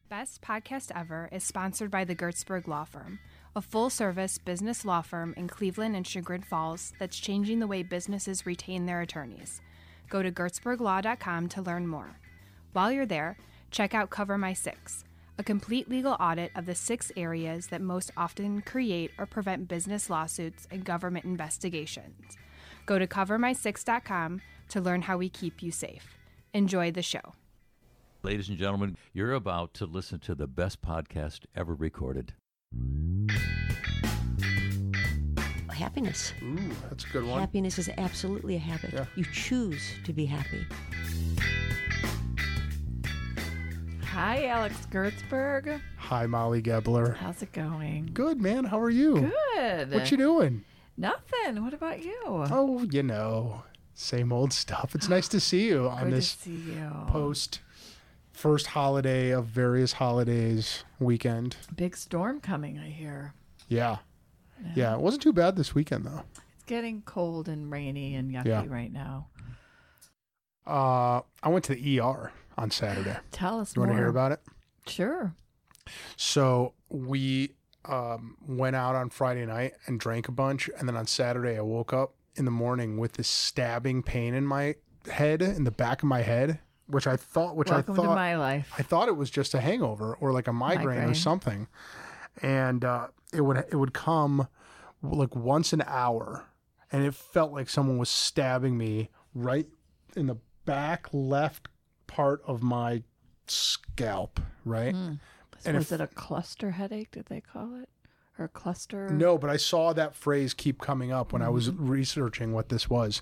Best.Podcast.Ever is sponsored by the Gertzberg Law Firm, a full-service business law firm in Cleveland and Chagrin Falls that's changing the way businesses retain their attorneys. Go to gertzberglaw.com to learn more. While you're there, check out Cover My Six, a complete legal audit of the 6 areas that most often create or prevent business lawsuits and government investigations. Go to covermysix.com to learn how we keep you safe. Enjoy the show. Ladies and gentlemen, you're about to listen to the best podcast ever recorded. Happiness. Ooh, that's a good one. Happiness is absolutely a habit. Yeah. You choose to be happy. Hi, Alex Gertzberg. Hi, Molly Gebler. How's it going? Good, man. How are you? Good. What you doing? Nothing. What about you? Oh, same old stuff. It's nice to see you on Good this to see you. post first holiday of various holidays weekend. Big storm coming, I hear. Yeah. Yeah. It wasn't too bad this weekend, though. It's getting cold and rainy and yucky right now. I went to the ER on Saturday. Tell us You more. want to hear about it? Sure. So we went out on Friday night and drank a bunch. And then on Saturday, I woke up in the morning with this stabbing pain in my head, in the back of my head, Welcome to my life. I thought it was just a hangover or like a migraine or something. And it would come like once an hour. And it felt like someone was stabbing me right in the back left part of my scalp, right? And was it a cluster headache, did they call it? Or a cluster? No, but I saw that phrase keep coming up when I was researching what this was.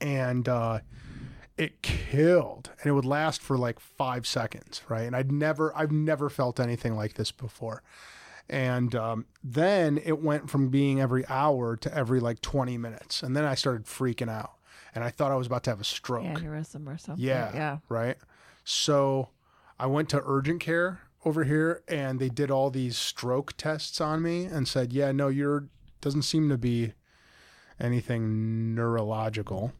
And it killed. And it would last for like 5 seconds, right? And I've never felt anything like this before. And then it went from being every hour to every like 20 minutes. And then I started freaking out. And I thought I was about to have a stroke. Aneurysm or something. Yeah. Right. So I went to urgent care over here and they did all these stroke tests on me and said, yeah, no, doesn't seem to be anything neurological.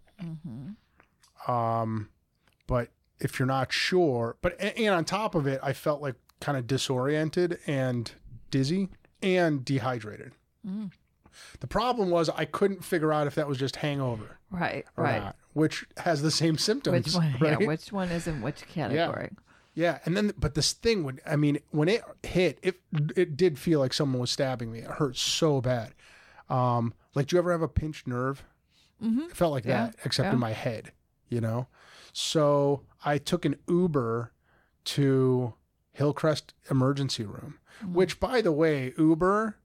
But if you're not sure, and on top of it, I felt like kind of disoriented and dizzy and dehydrated. The problem was I couldn't figure out if that was just hangover. Right. Not, which has the same symptoms. Which one? Right? Yeah, which one is in which category? Yeah. And then, but this thing when it hit, it did feel like someone was stabbing me. It hurt so bad. Like, do you ever have a pinched nerve? It felt like that, except in my head, So I took an Uber to Hillcrest emergency room, which, by the way, Uber,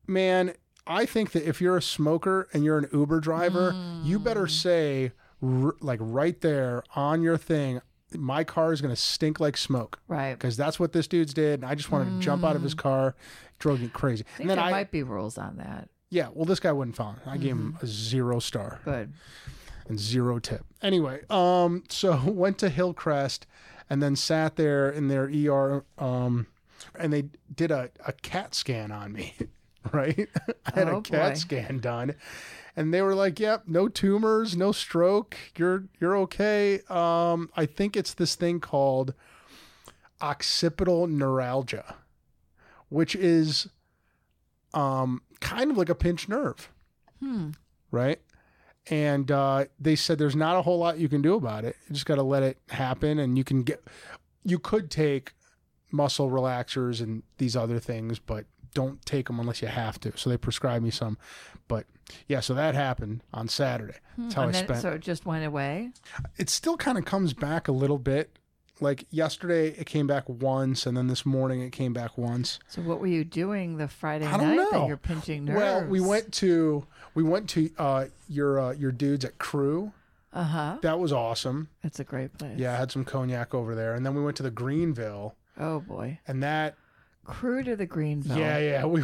man, I think that if you're a smoker and you're an Uber driver, you better say, like right there on your thing, my car is going to stink like smoke. Right. Because that's what this dude's did. And I just wanted to jump out of his car. It drove me crazy. I think there might be rules on that. Yeah. Well, this guy wouldn't follow. I gave him a 0 star. Good. And 0 tip. Anyway, so went to Hillcrest and then sat there in their ER, and they did a CAT scan on me. Right? I had a CAT scan done and they were like, yep, no tumors, no stroke. You're okay. I think it's this thing called occipital neuralgia, which is kind of like a pinched nerve. Right? And they said there's not a whole lot you can do about it. You just got to let it happen. And you could take muscle relaxers and these other things, but don't take them unless you have to. So they prescribed me some. But yeah, so that happened on Saturday. That's how I spent. So it just went away? It still kind of comes back a little bit. Like yesterday, it came back once, and then this morning it came back once. So what were you doing the Friday I don't night know. that you're pinching nerves? Well, we went to your dudes at Crew. That was awesome. It's a great place. Yeah, I had some cognac over there, and then we went to the Greenville. Oh boy. And that Crew to the Greenville. Yeah. We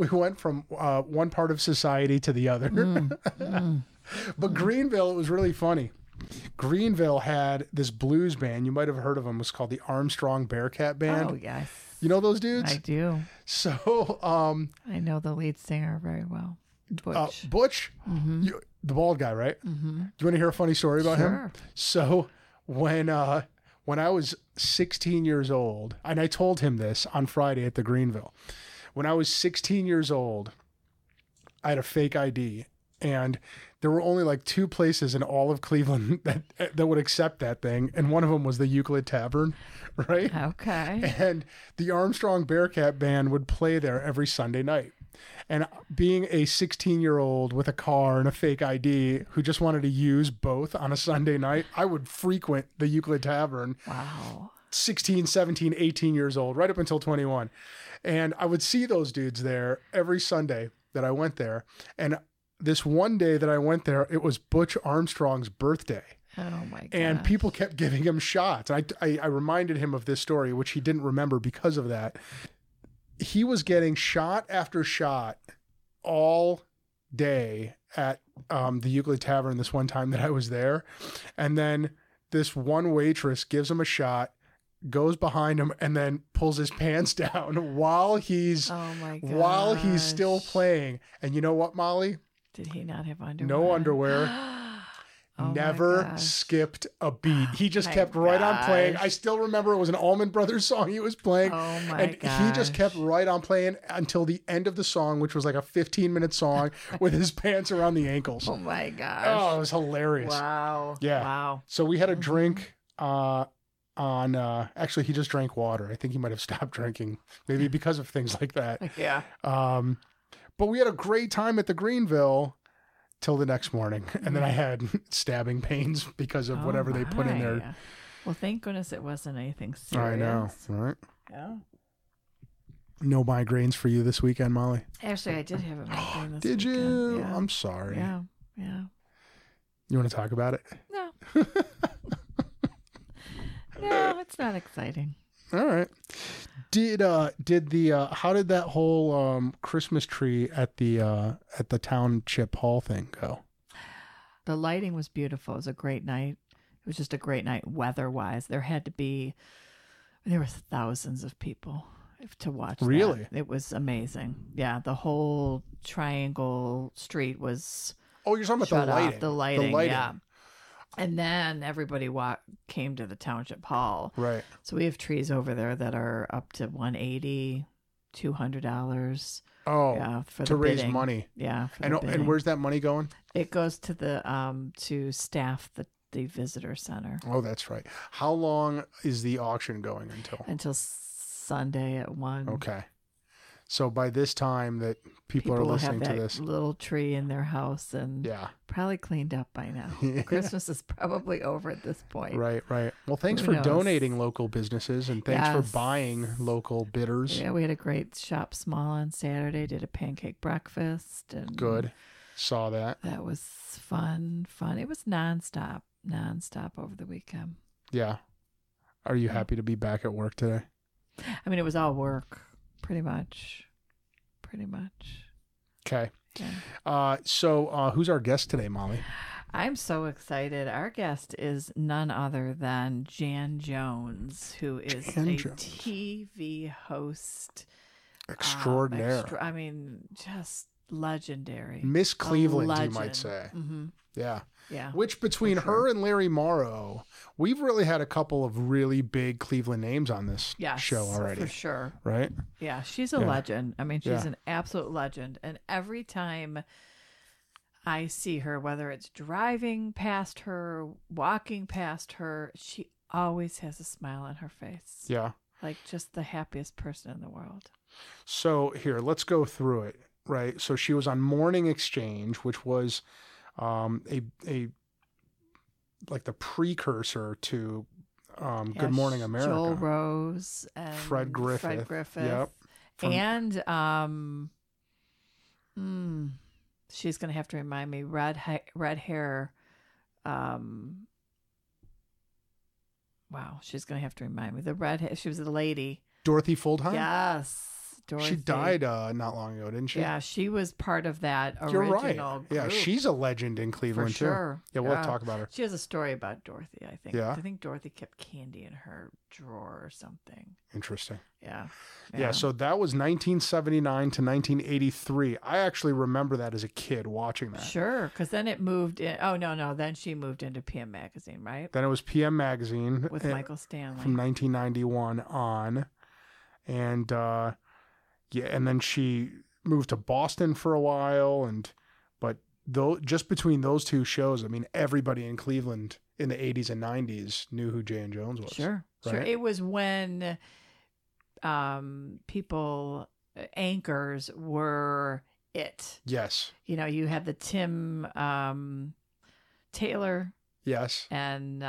went from one part of society to the other. But Greenville, it was really funny. Greenville had this blues band. You might have heard of them. It was called the Armstrong Bearcat Band. Oh, yes. You know those dudes? I do. So, I know the lead singer very well. Butch. Butch? The bald guy, right? You want to hear a funny story about him? So when when I was 16 years old, and I told him this on Friday at the Greenville. When I was 16 years old, I had a fake ID, and there were only like 2 places in all of Cleveland that would accept that thing, and one of them was the Euclid Tavern, right? Okay. And the Armstrong Bearcat Band would play there every Sunday night. And being a 16-year-old with a car and a fake ID who just wanted to use both on a Sunday night, I would frequent the Euclid Tavern. Wow. 16, 17, 18 years old, right up until 21. And I would see those dudes there every Sunday that I went there. And this one day that I went there, it was Butch Armstrong's birthday. Oh my god. And people kept giving him shots. I reminded him of this story, which he didn't remember because of that. He was getting shot after shot all day at the Euclid Tavern this one time that I was there. And then this one waitress gives him a shot, goes behind him, and then pulls his pants down while he's still playing. And you know what, Molly? Did he not have underwear? No underwear. Oh Never skipped a beat. He just kept right on playing. I still remember it was an Allman Brothers song he was playing. Oh my and he just kept right on playing until the end of the song, which was like a 15-minute song with his pants around the ankles. Oh my gosh. Oh, it was hilarious. Wow. Yeah. Wow. So we had a drink actually he just drank water. I think he might have stopped drinking, maybe because of things like that. Yeah. But we had a great time at the Greenville till the next morning. And then I had stabbing pains because of whatever they put in there. Well, thank goodness it wasn't anything serious. I know, right? Yeah. No migraines for you this weekend, Molly? Actually, I did have a migraine this Did weekend. you? Yeah. I'm sorry. Yeah. Yeah. You want to talk about it? No. No, it's not exciting. All right. How did that whole Christmas tree at the township hall thing go? The lighting was beautiful. It was a great night. It was just a great night weather-wise. There were thousands of people to watch. Really? It was amazing. Yeah, the whole Triangle Street was Oh, you're talking about the lighting. The lighting. Yeah. And then everybody came to the township hall. Right. So we have trees over there that are up to $180, $200. Oh, Yeah, for to the raise bidding. money. Yeah, for And the bidding. and where's that money going? It goes to the to staff the visitor center Oh, that's right. How long is the auction going until Sunday at 1. Okay. So by this time that people are will listening have to that this. little tree in their house and Yeah. probably cleaned up by now. Christmas is probably over at this point. Right. Well, thanks Who for knows? donating local businesses and thanks Yes. for buying local bidders. Yeah, we had a great shop small on Saturday. Did a pancake breakfast and Good. Saw that. That was fun. It was nonstop over the weekend. Yeah. Are you happy to be back at work today? I mean, it was all work, pretty much. Okay. Yeah. So who's our guest today, Molly? I'm so excited. Our guest is none other than Jan Jones, who is Jan Jones. TV host Extraordinaire. Just legendary. Miss Cleveland, you legend. might say. Mm-hmm. Yeah. Yeah. Which between her and Larry Morrow, we've really had a couple of really big Cleveland names on this show already. For sure. Right? Yeah, she's a legend. I mean, she's an absolute legend. And every time I see her, whether it's driving past her, walking past her, she always has a smile on her face. Yeah. Like just the happiest person in the world. So here, let's go through it. Right. So she was on Morning Exchange, which was a like the precursor to Good Morning America. Joel Rose and Fred Griffith. Yep. And she's gonna have to remind me. Red hair. Wow, she's gonna have to remind me. The red hair. She was a lady. Dorothy Fuldheim. Yes, Dorothy. She died not long ago, didn't she? Yeah, she was part of that original You're right. group. Yeah, she's a legend in Cleveland For sure. too. Yeah, we'll talk about her. She has a story about Dorothy, I think. Yeah. I think Dorothy kept candy in her drawer or something. Interesting. Yeah. Yeah, so that was 1979 to 1983. I actually remember that as a kid watching that. Sure, because then it moved in. Oh, no. Then she moved into PM Magazine, right? Then it was PM Magazine With Michael Stanley. from 1991 on. And and then she moved to Boston for a while. But just between those two shows, I mean, everybody in Cleveland in the 80s and 90s knew who Jan Jones was. Sure. Right? It was when anchors were it. Yes. You know, you had the Tim Taylor Yes. and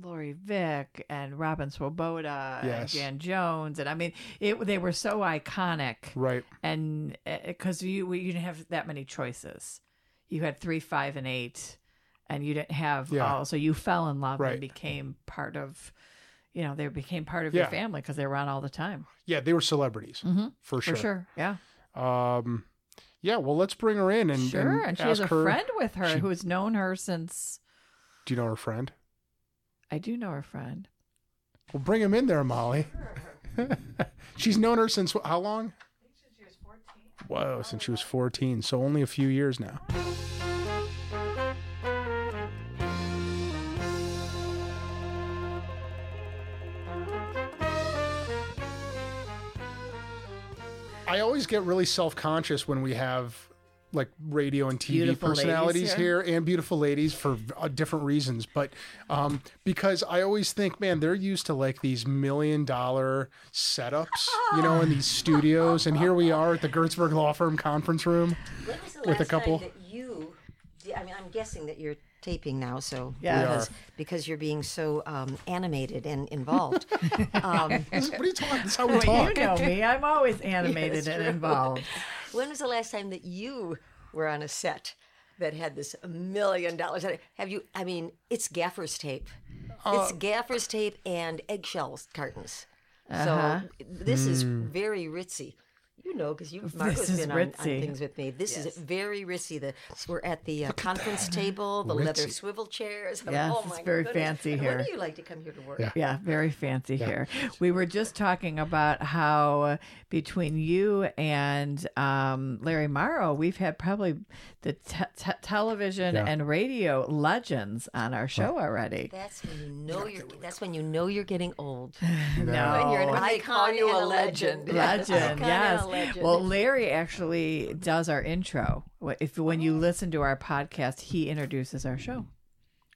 Lori Vick and Robin Swoboda and Jan Jones. And I mean, they were so iconic. Right. And because you didn't have that many choices. You had 3, 5, and 8. And you didn't have all, so you fell in love and became part of, they became part of your family because they were on all the time. Yeah, they were celebrities for sure. For sure, yeah. Yeah, well, let's bring her in and sure. And she has a her, friend with her who's known her since. Do you know her friend? I do know her friend. Well, bring him in there, Molly. She's known her since how long? I think since she was 14. Whoa, since she was 14, so only a few years now. I always get really self-conscious when we have like radio and TV Beautiful personalities here and beautiful ladies for different reasons. But because I always think, man, they're used to like these $1 million setups, in these studios. And here we are at the Gertzberg Law Firm conference room with a couple. Time that you, I mean, I'm guessing that you're taping now, so because you're being so animated and involved. What are you talking? That's how we talk. You know me. I'm always animated and involved. When was the last time that you were on a set that had this $1 million? Have you? I mean, it's gaffer's tape. It's gaffer's tape and eggshell cartons. So this is very ritzy. Because Marco's been on things with me. This is very ritzy. We're at the conference table, the leather swivel chairs. Yes, oh my it's very goodness. fancy And here. when do you like to come here to work? Yeah, very fancy here. We were just talking about how between you and Larry Morrow, we've had probably the television and radio legends on our show already. That's when you know you're getting old. No, When you're an icon and a legend. Legend, yes. Legend. Well, Larry actually does our intro. When you listen to our podcast, he introduces our show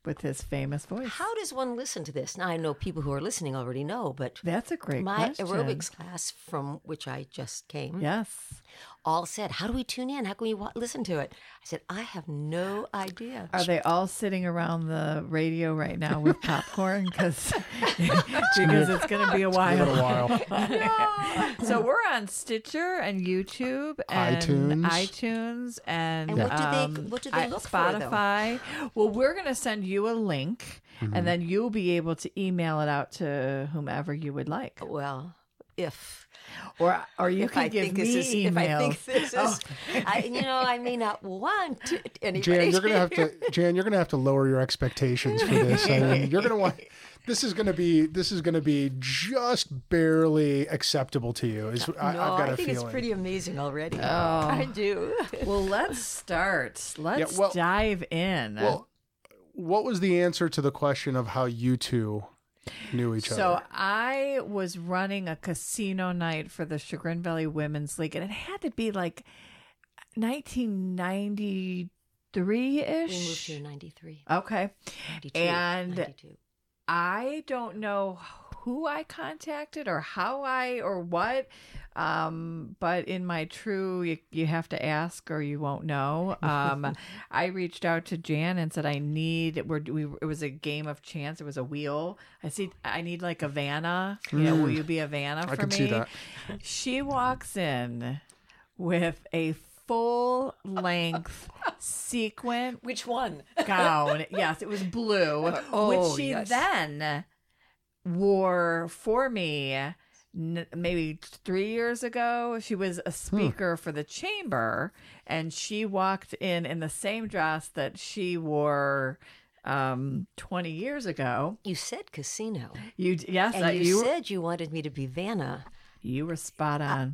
with his famous voice. How does one listen to this? Now, I know people who are listening already know, but that's a great my question. aerobics class from which I just came, all said, how do we tune in? How can we listen to it? I said, I have no idea. Are they all sitting around the radio right now with popcorn? Because it's going to be a while. So we're on Stitcher and YouTube and iTunes and what do they look Spotify. For, though? Well, we're going to send you a link, and then you'll be able to email it out to whomever you would like. Well, or you can give me emails. If I think this is, I may not want anybody. Jan, you're gonna have to lower your expectations for this. I mean, you're gonna want. This is gonna be just barely acceptable to you. I've got a I think feeling. it's pretty amazing already. Oh. I do. Well, let's start. Let's dive in. Well, what was the answer to the question of how you two knew each other? So I was running a casino night for the Chagrin Valley Women's League, and it had to be like 1993-ish. We moved here in 93. Okay. 92, and 92. I don't know who I contacted or how or what. But in my true, you have to ask or you won't know. I reached out to Jan and said, it was a game of chance. It was a wheel. I need like a Vanna. Will you be a Vanna for me? I can see that. She walks in with a full-length sequin. Which one? Gown. Yes, it was blue. Which she then wore for me maybe 3 years ago. She was a speaker for the chamber, and she walked in the same dress that she wore 20 years ago. You said casino. Yes, And you said you wanted me to be Vanna. You were spot on.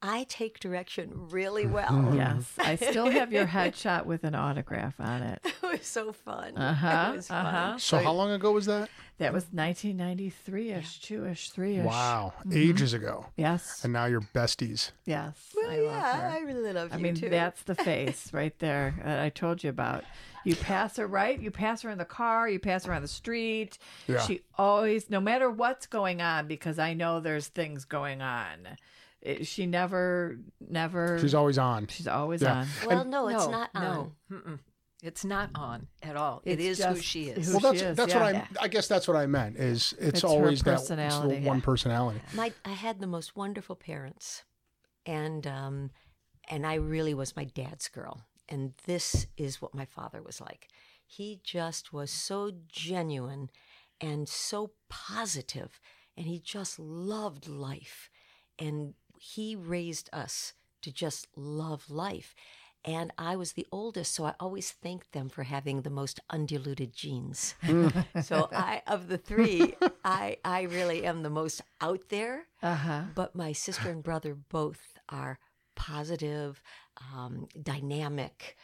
I take direction really well. Yes, I still have your headshot with an autograph on it. It was so fun. Uh-huh, It was fun. So how long ago was that? That was 1993-ish, 2-ish, 3-ish. Wow, ages ago. Yes. And now you're besties. Yes. Well, I love yeah, her. I really love you I mean, too. that's the face right there that I told you about. You pass her, right? You pass her in the car. You pass her on the street. Yeah. She always, no matter what's going on, because I know there's things going on, she never. She's always on. She's always Yeah. on. Well, no, it's not on. No. Mm-mm. It's not on at all. It It's is who just she is. who Well, she is, that's yeah. what I guess that's what I meant. Is it's her always that personality. it's the one personality. I had the most wonderful parents, and I really was my dad's girl. And this is what my father was like. He just was so genuine and so positive, and he just loved life. And he raised us to just love life. And I was the oldest, so I always thanked them for having the most undiluted genes. So of the three, I really am the most out there. Uh-huh. But my sister and brother both are positive, dynamic,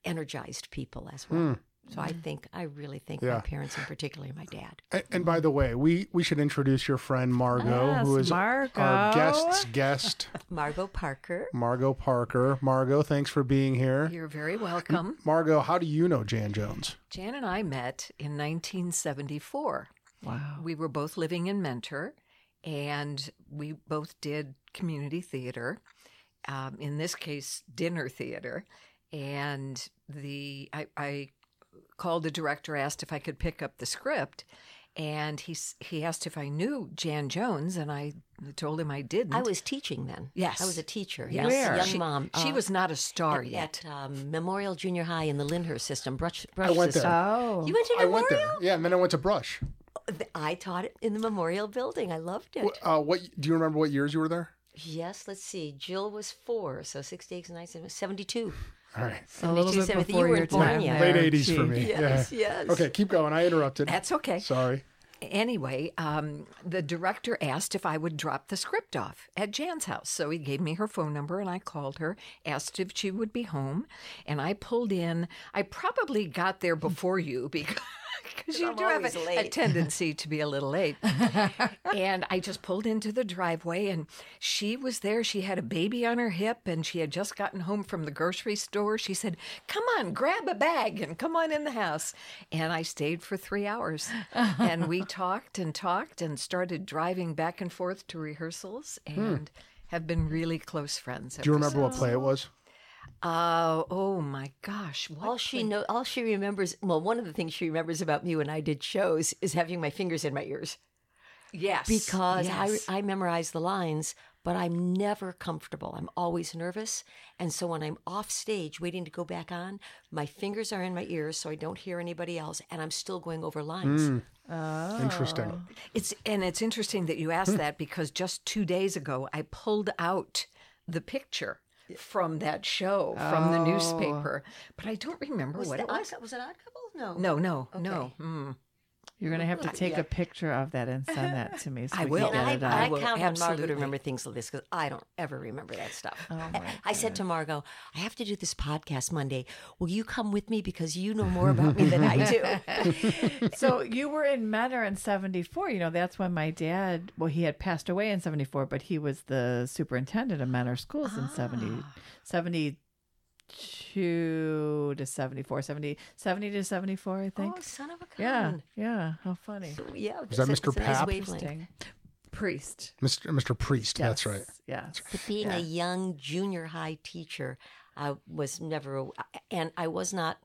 energized people as well. So I really thank my parents, and particularly my dad. And by the way, we should introduce your friend Margot, Yes, who is Margot. our guest's guest. Margot Parker. Margot Parker. Margot, thanks for being here. You're very welcome. Margot, how do you know Jan Jones? Jan and I met in 1974. Wow. We were both living in Mentor, and we both did community theater. In this case, dinner theater. And I called the director, asked if I could pick up the script, and he asked if I knew Jan Jones, and I told him I didn't. I was teaching then. Yes. I was a teacher. Yes. Yes. Where? Young mom. She was not a star yet. At Memorial Junior High in the Lyndhurst system, Brush I went system. there. Oh. You went to I Memorial? went there. Yeah, and then I went to Brush. I taught it in the Memorial building. I loved it. What do you remember? What years you were there? Yes, let's see. Jill was 4, so 68, 9, 72. All right, A little bit 72, before you your weren't born time yet. there. late '80s for Gee. me. Yes, yeah. yes. Okay, keep going. I interrupted. That's okay. Sorry. Anyway, the director asked if I would drop the script off at Jan's house. So he gave me her phone number, and I called her, asked if she would be home. And I pulled in. I probably got there before you because you I'm do have always a late. tendency to be a little late. And I just pulled into the driveway, and she was there. She had a baby on her hip, and she had just gotten home from the grocery store. She said, "Come on, grab a bag and come on in the house." And I stayed for 3 hours. And we talked and started driving back and forth to rehearsals and have been really close friends. Do you remember what play it was? Oh my gosh. What All she remembers, well, one of the things she remembers about me when I did shows is having my fingers in my ears. Yes. Because yes. I memorize the lines, but I'm never comfortable. I'm always nervous. And so when I'm off stage waiting to go back on, my fingers are in my ears so I don't hear anybody else, and I'm still going over lines. Interesting. It's interesting that you asked that because just 2 days ago I pulled out the picture from that show from the newspaper, but I don't remember what it was. Was it Odd Couple? No. No. Okay. You're going to have to take a picture of that and send that to me so I we will. can get it I on. will, count on Margot absolutely. to remember things like this because I don't ever remember that stuff. Oh, my I said to Margot, I have to do this podcast Monday. Will you come with me because you know more about me than I do? So you were in Mentor in 74. You know, that's when my dad, well, he had passed away in 74, but he was the superintendent of Mentor schools in 72 to 74, 70 to 74, I think. Oh, son of a gun. Yeah. How funny. Yeah. Was that it's Mr. a nice Papp? wavelength. Interesting. Priest. Mr. Priest. That's Yes. right. Yeah. But being a young junior high teacher, I was never, and I was not.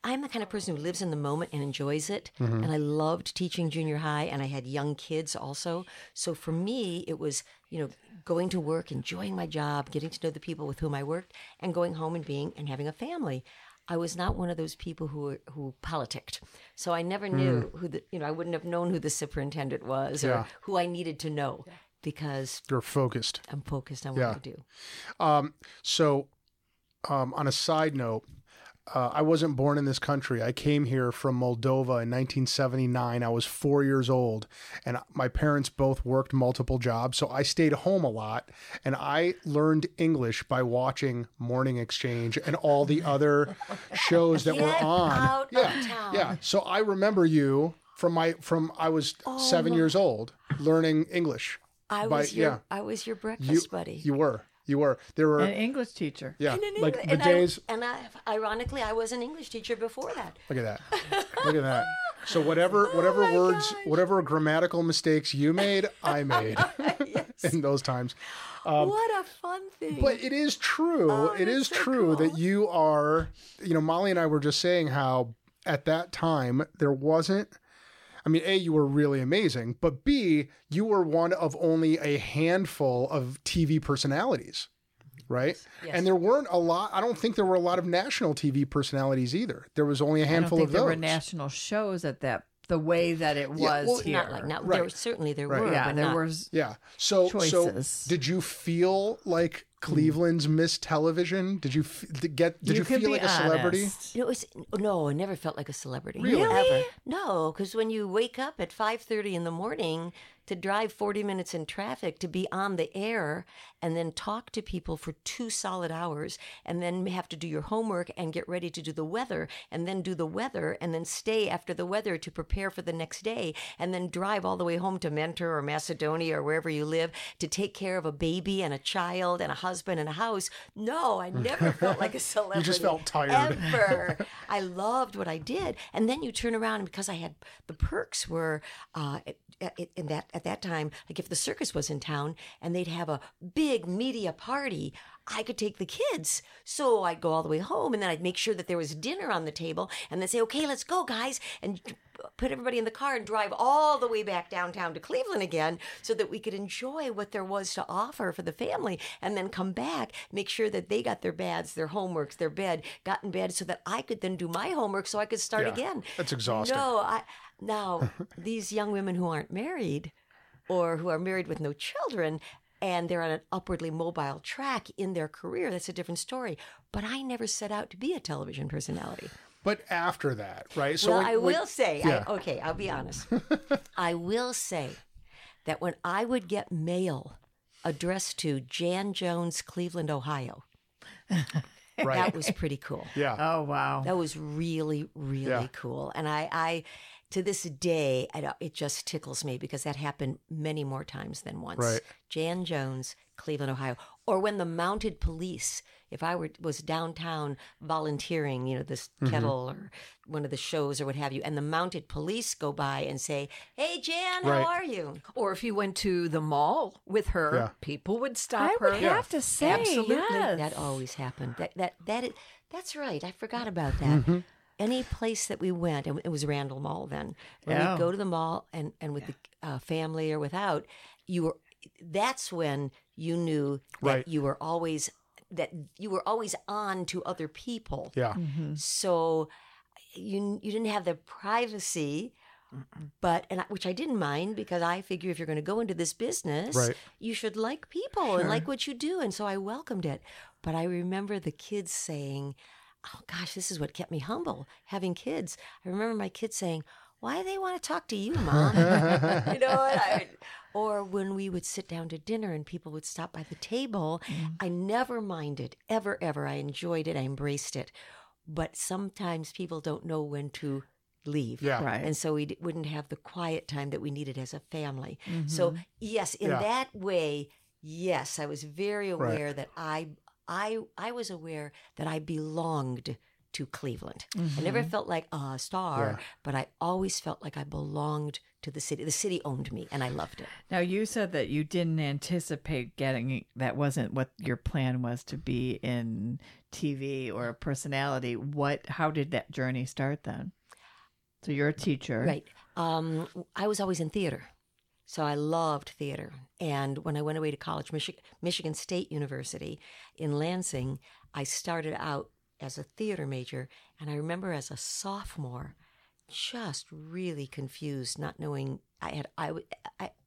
I'm the kind of person who lives in the moment and enjoys it. Mm-hmm. And I loved teaching junior high, and I had young kids also. So for me, it was, going to work, enjoying my job, getting to know the people with whom I worked, and going home and having a family. I was not one of those people who politicked. So I never knew I wouldn't have known who the superintendent was or who I needed to know because You're focused. I'm focused on what I do. So, on a side note, I wasn't born in this country. I came here from Moldova in 1979. I was 4 years old, and my parents both worked multiple jobs, so I stayed home a lot, and I learned English by watching Morning Exchange and all the other shows that were on. Out of town. Yeah. So I remember you from I was 7 years old learning English. I was your breakfast buddy. You were. There were An English teacher. Yeah, And like the days. Ironically, I was an English teacher before that. Look at that. Look at that. So whatever words, whatever grammatical mistakes you made, I made in those times. What a fun thing. But it is true. It is so true cool. that you are, Molly and I were just saying how at that time there wasn't, I mean, A, you were really amazing, but B, you were one of only a handful of TV personalities, right? Yes. And there weren't a lot, I don't think there were a lot of national TV personalities either. There was only a handful I don't think of there those. were national shows at the way that it was here. Not like now. Right. There Right. were. Yeah, but there not- was. Yeah. So choices. did you feel like Cleveland's Miss Television? Did you did you could feel be like a celebrity? honest. No, I never felt like a celebrity. Really? Ever. No, because when you wake up at 5:30 in the morning to drive 40 minutes in traffic to be on the air and then talk to people for 2 solid hours and then have to do your homework and get ready to do the weather and then do the weather and then stay after the weather to prepare for the next day and then drive all the way home to Mentor or Macedonia or wherever you live to take care of a baby and a child and a husband and a house. No, I never felt like a celebrity. You just felt tired. Ever. I loved what I did. And then you turn around, and because I had the perks were at that time, like if the circus was in town and they'd have a big media party, I could take the kids. So I'd go all the way home and then I'd make sure that there was dinner on the table and then say, okay, let's go, guys. And put everybody in the car and drive all the way back downtown to Cleveland again so that we could enjoy what there was to offer for the family and then come back, make sure that they got their baths, their homeworks, their bed, got in bed so that I could then do my homework so I could start Yeah, again. that's exhausting. Now, these young women who aren't married or who are married with no children and they're on an upwardly mobile track in their career, that's a different story. But I never set out to be a television personality. But after that, right? So Well, I will say, yeah. I'll be honest. I will say that when I would get mail addressed to Jan Jones, Cleveland, Ohio, Right. that was pretty cool. Yeah. Oh, wow. That was really, really Yeah. cool. And I to this day, it just tickles me because that happened many more times than once. Right. Jan Jones, Cleveland, Ohio. Or when the mounted police, if I was downtown volunteering, this kettle or one of the shows or what have you, and the mounted police go by and say, hey, Jan, Right. how are you? Or if you went to the mall with her, Yeah. people would stop I her. would have to say, Absolutely. yes. That always happened. That's right. I forgot about that. Any place that we went, and it was Randall Mall then, when Yeah. we'd go to the mall and with the family or without, that's when you knew that Right. you were always on to other people. Yeah. So you didn't have the privacy, which I didn't mind because I figure if you're going to go into this business, Right. you should like people and like what you do, and so I welcomed it. But I remember the kids saying, "Oh gosh, this is what kept me humble, having kids." I remember my kids saying, "Why do they want to talk to you, Mom?" Or when we would sit down to dinner and people would stop by the table, I never minded, ever, ever. I enjoyed it. I embraced it. But sometimes people don't know when to leave. Yeah. Right. And so we wouldn't have the quiet time that we needed as a family. So, yes, in Yeah. that way, yes, I was very aware that I was aware that I belonged to Cleveland. I never felt like a star, but I always felt like I belonged to the city. The city owned me, and I loved it. Now, you said that you didn't anticipate that wasn't what your plan was to be in TV or a personality. How did that journey start then? So you're a teacher. Right. I was always in theater. So I loved theater. And when I went away to college, Michigan State University in Lansing, I started out as a theater major. And I remember as a sophomore, just really confused, not knowing I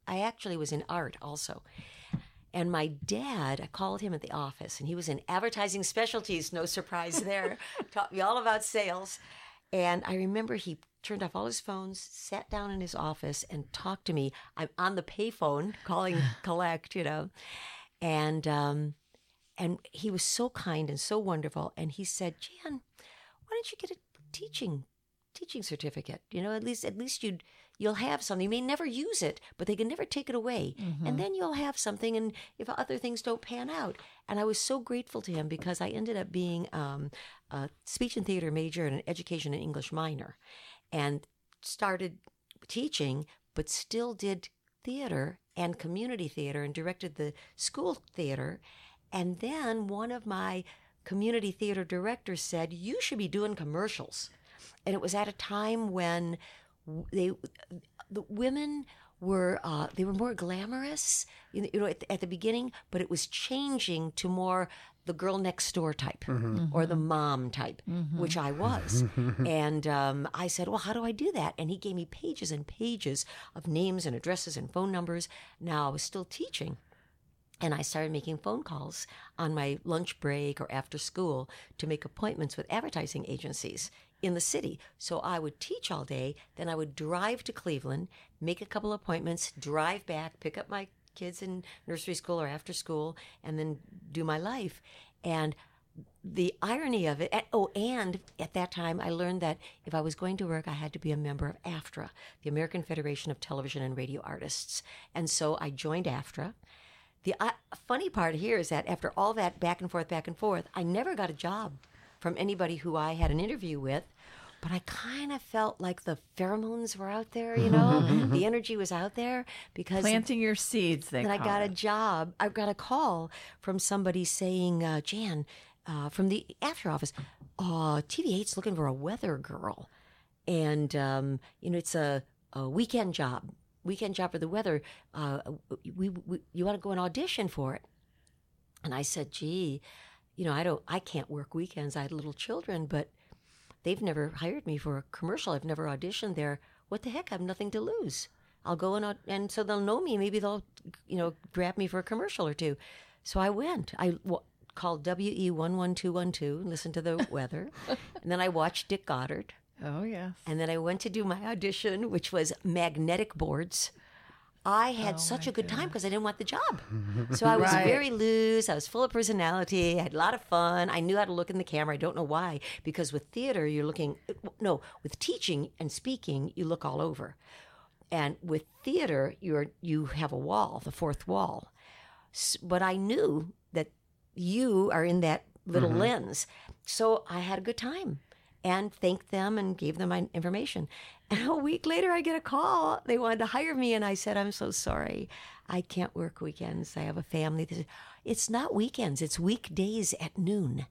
actually was in art also. And my dad, I called him at the office, and he was in advertising specialties, no surprise there, taught me all about sales. And I remember he turned off all his phones, sat down in his office, and talked to me. I'm on the payphone calling collect, and he was so kind and so wonderful. And he said, Jan, why don't you get a teaching certificate? At least you'll have something. You may never use it, but they can never take it away. Mm-hmm. And then you'll have something, and if other things don't pan out. And I was so grateful to him because I ended up being a speech and theater major and an education and English minor, and started teaching, but still did theater and community theater and directed the school theater. And then one of my community theater directors said, you should be doing commercials. And it was at a time when the women were they were more glamorous, at the beginning, but it was changing to more the girl next door type or the mom type, which I was. And I said, well, how do I do that? And he gave me pages and pages of names and addresses and phone numbers. Now I was still teaching. And I started making phone calls on my lunch break or after school to make appointments with advertising agencies in the city. So I would teach all day, then I would drive to Cleveland, make a couple appointments, drive back, pick up my kids in nursery school or after school, and then do my life. And the irony of it, and at that time I learned that if I was going to work, I had to be a member of AFTRA, the American Federation of Television and Radio Artists. And so I joined AFTRA. The funny part here is that after all that back and forth, I never got a job from anybody who I had an interview with, but I kind of felt like the pheromones were out there, the energy was out there because planting your seeds. Then I got a job. I got a call from somebody saying, Jan, from the AFTRA office, TV8's looking for a weather girl, and it's a weekend job. For the weather, you want to go and audition for it? And I said, gee, I can't work weekends. I had little children, but they've never hired me for a commercial. I've never auditioned there. What the heck? I have nothing to lose. I'll go and so they'll know me. Maybe they'll, grab me for a commercial or two. So I went. I called WE11212 and listened to the weather. And then I watched Dick Goddard. Oh, yes. And then I went to do my audition, which was magnetic boards. I had such a good time because I didn't want the job. So I was very loose. I was full of personality. I had a lot of fun. I knew how to look in the camera. I don't know why. Because with theater, with teaching and speaking, you look all over. And with theater, you have a wall, the fourth wall. But I knew that you are in that little lens. So I had a good time. And thanked them and gave them my information. And a week later, I get a call. They wanted to hire me, and I said, I'm so sorry. I can't work weekends. I have a family. They said, it's not weekends. It's weekdays at noon.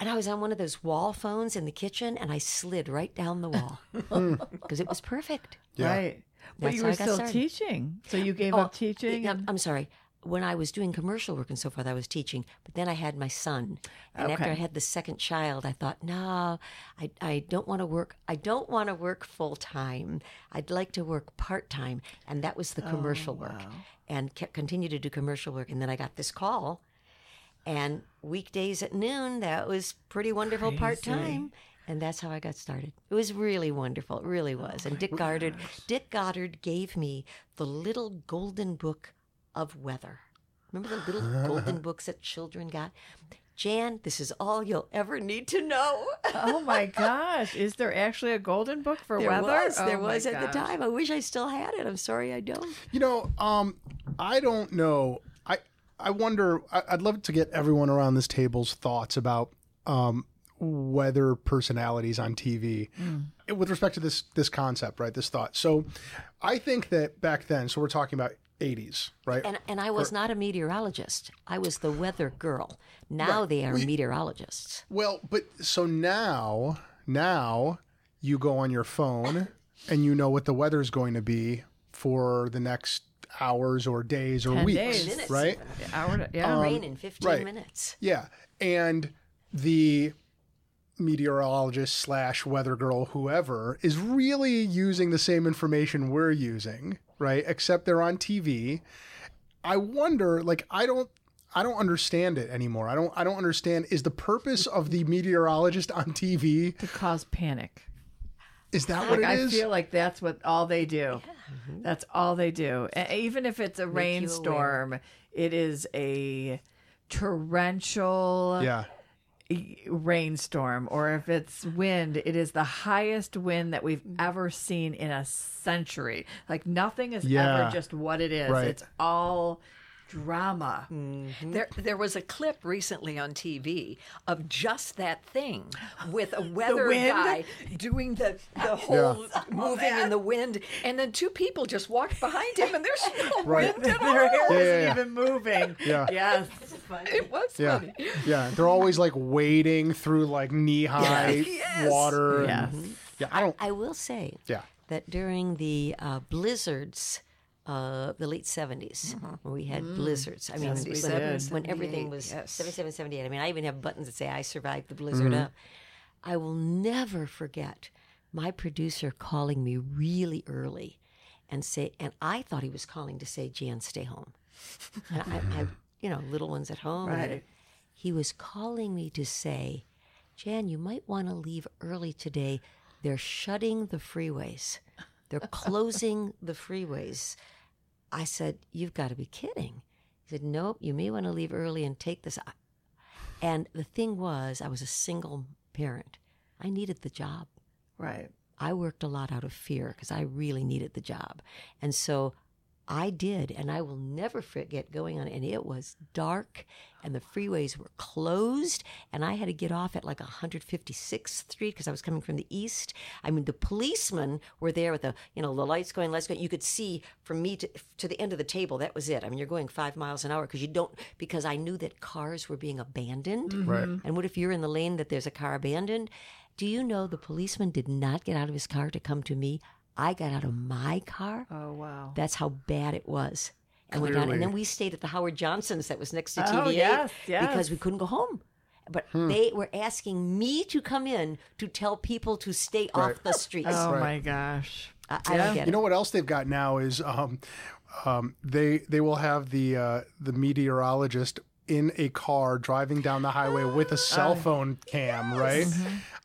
And I was on one of those wall phones in the kitchen, and I slid right down the wall because it was perfect. Yeah. Right. But you were still teaching. So you gave up teaching? I'm sorry. When I was doing commercial work and so forth, I was teaching. But then I had my son. And after I had the second child, I thought, no, I don't want to work. I don't want to work full time. I'd like to work part time. And that was the commercial work. And continued to do commercial work. And then I got this call. And weekdays at noon, that was pretty wonderful part time. And that's how I got started. It was really wonderful. It really was. And Dick Goddard gave me the little golden book of weather. Remember the little golden books that children got? Jan, this is all you'll ever need to know. Oh my gosh. Is there actually a golden book for weather? There was at the time. I wish I still had it. I'm sorry I don't. I don't know. I wonder, I'd love to get everyone around this table's thoughts about weather personalities on TV with respect to this concept, right? This thought. So I think that back then, so we're talking about 80s, right? And I was not a meteorologist. I was the weather girl. Now they are meteorologists. Well, but so now you go on your phone and you know what the weather's going to be for the next hours or days or weeks, minutes, right? Rain in 15 minutes. Yeah. And the meteorologist / weather girl, whoever, is really using the same information we're using, right? Except they're on TV. I wonder, like, I don't understand it anymore. I don't understand. Is the purpose of the meteorologist on TV To cause panic. Is that what it is? I feel like that's what all they do. That's all they do. Even if it's a rainstorm, it is a torrential rainstorm. Or if it's wind, it is the highest wind that we've ever seen in a century. Like nothing is ever just what it is. Right. It's all drama. There was a clip recently on TV of just that thing with a weather guy doing the whole moving in the wind, and then two people just walked behind him, and there's no wind at all. Their hair isn't even moving. Yeah. Yes. It was funny. Yeah. They're always like wading through like knee-high water. Yes. Yeah, I will say Yeah. that during the blizzards, the late 70s, when we had blizzards. I mean, when everything was 77, 78. I mean, I even have buttons that say I survived the blizzard up. I will never forget my producer calling me really early and I thought he was calling to say, Jan, stay home. And I little ones at home. Right. He was calling me to say, Jan, you might want to leave early today. They're shutting the freeways. They're closing the freeways. I said, you've got to be kidding. He said, nope, you may want to leave early and take this. And the thing was, I was a single parent. I needed the job. Right. I worked a lot out of fear because I really needed the job. And so I did, and I will never forget going on, and it was dark, and the freeways were closed, and I had to get off at like 156th Street because I was coming from the east. I mean, the policemen were there with the lights going. You could see from me to the end of the table. That was it. I mean, you're going 5 miles an hour because I knew that cars were being abandoned. Right. And what if you're in the lane that there's a car abandoned? Do you know the policeman did not get out of his car to come to me? I got out of my car. Oh, wow. That's how bad it was. And went down. And then we stayed at the Howard Johnson's that was next to TVA yes. because we couldn't go home. But they were asking me to come in to tell people to stay off the streets. Oh, my gosh. I don't get it. You know what else they've got now is they will have the meteorologist in a car driving down the highway with a cell phone cam, right?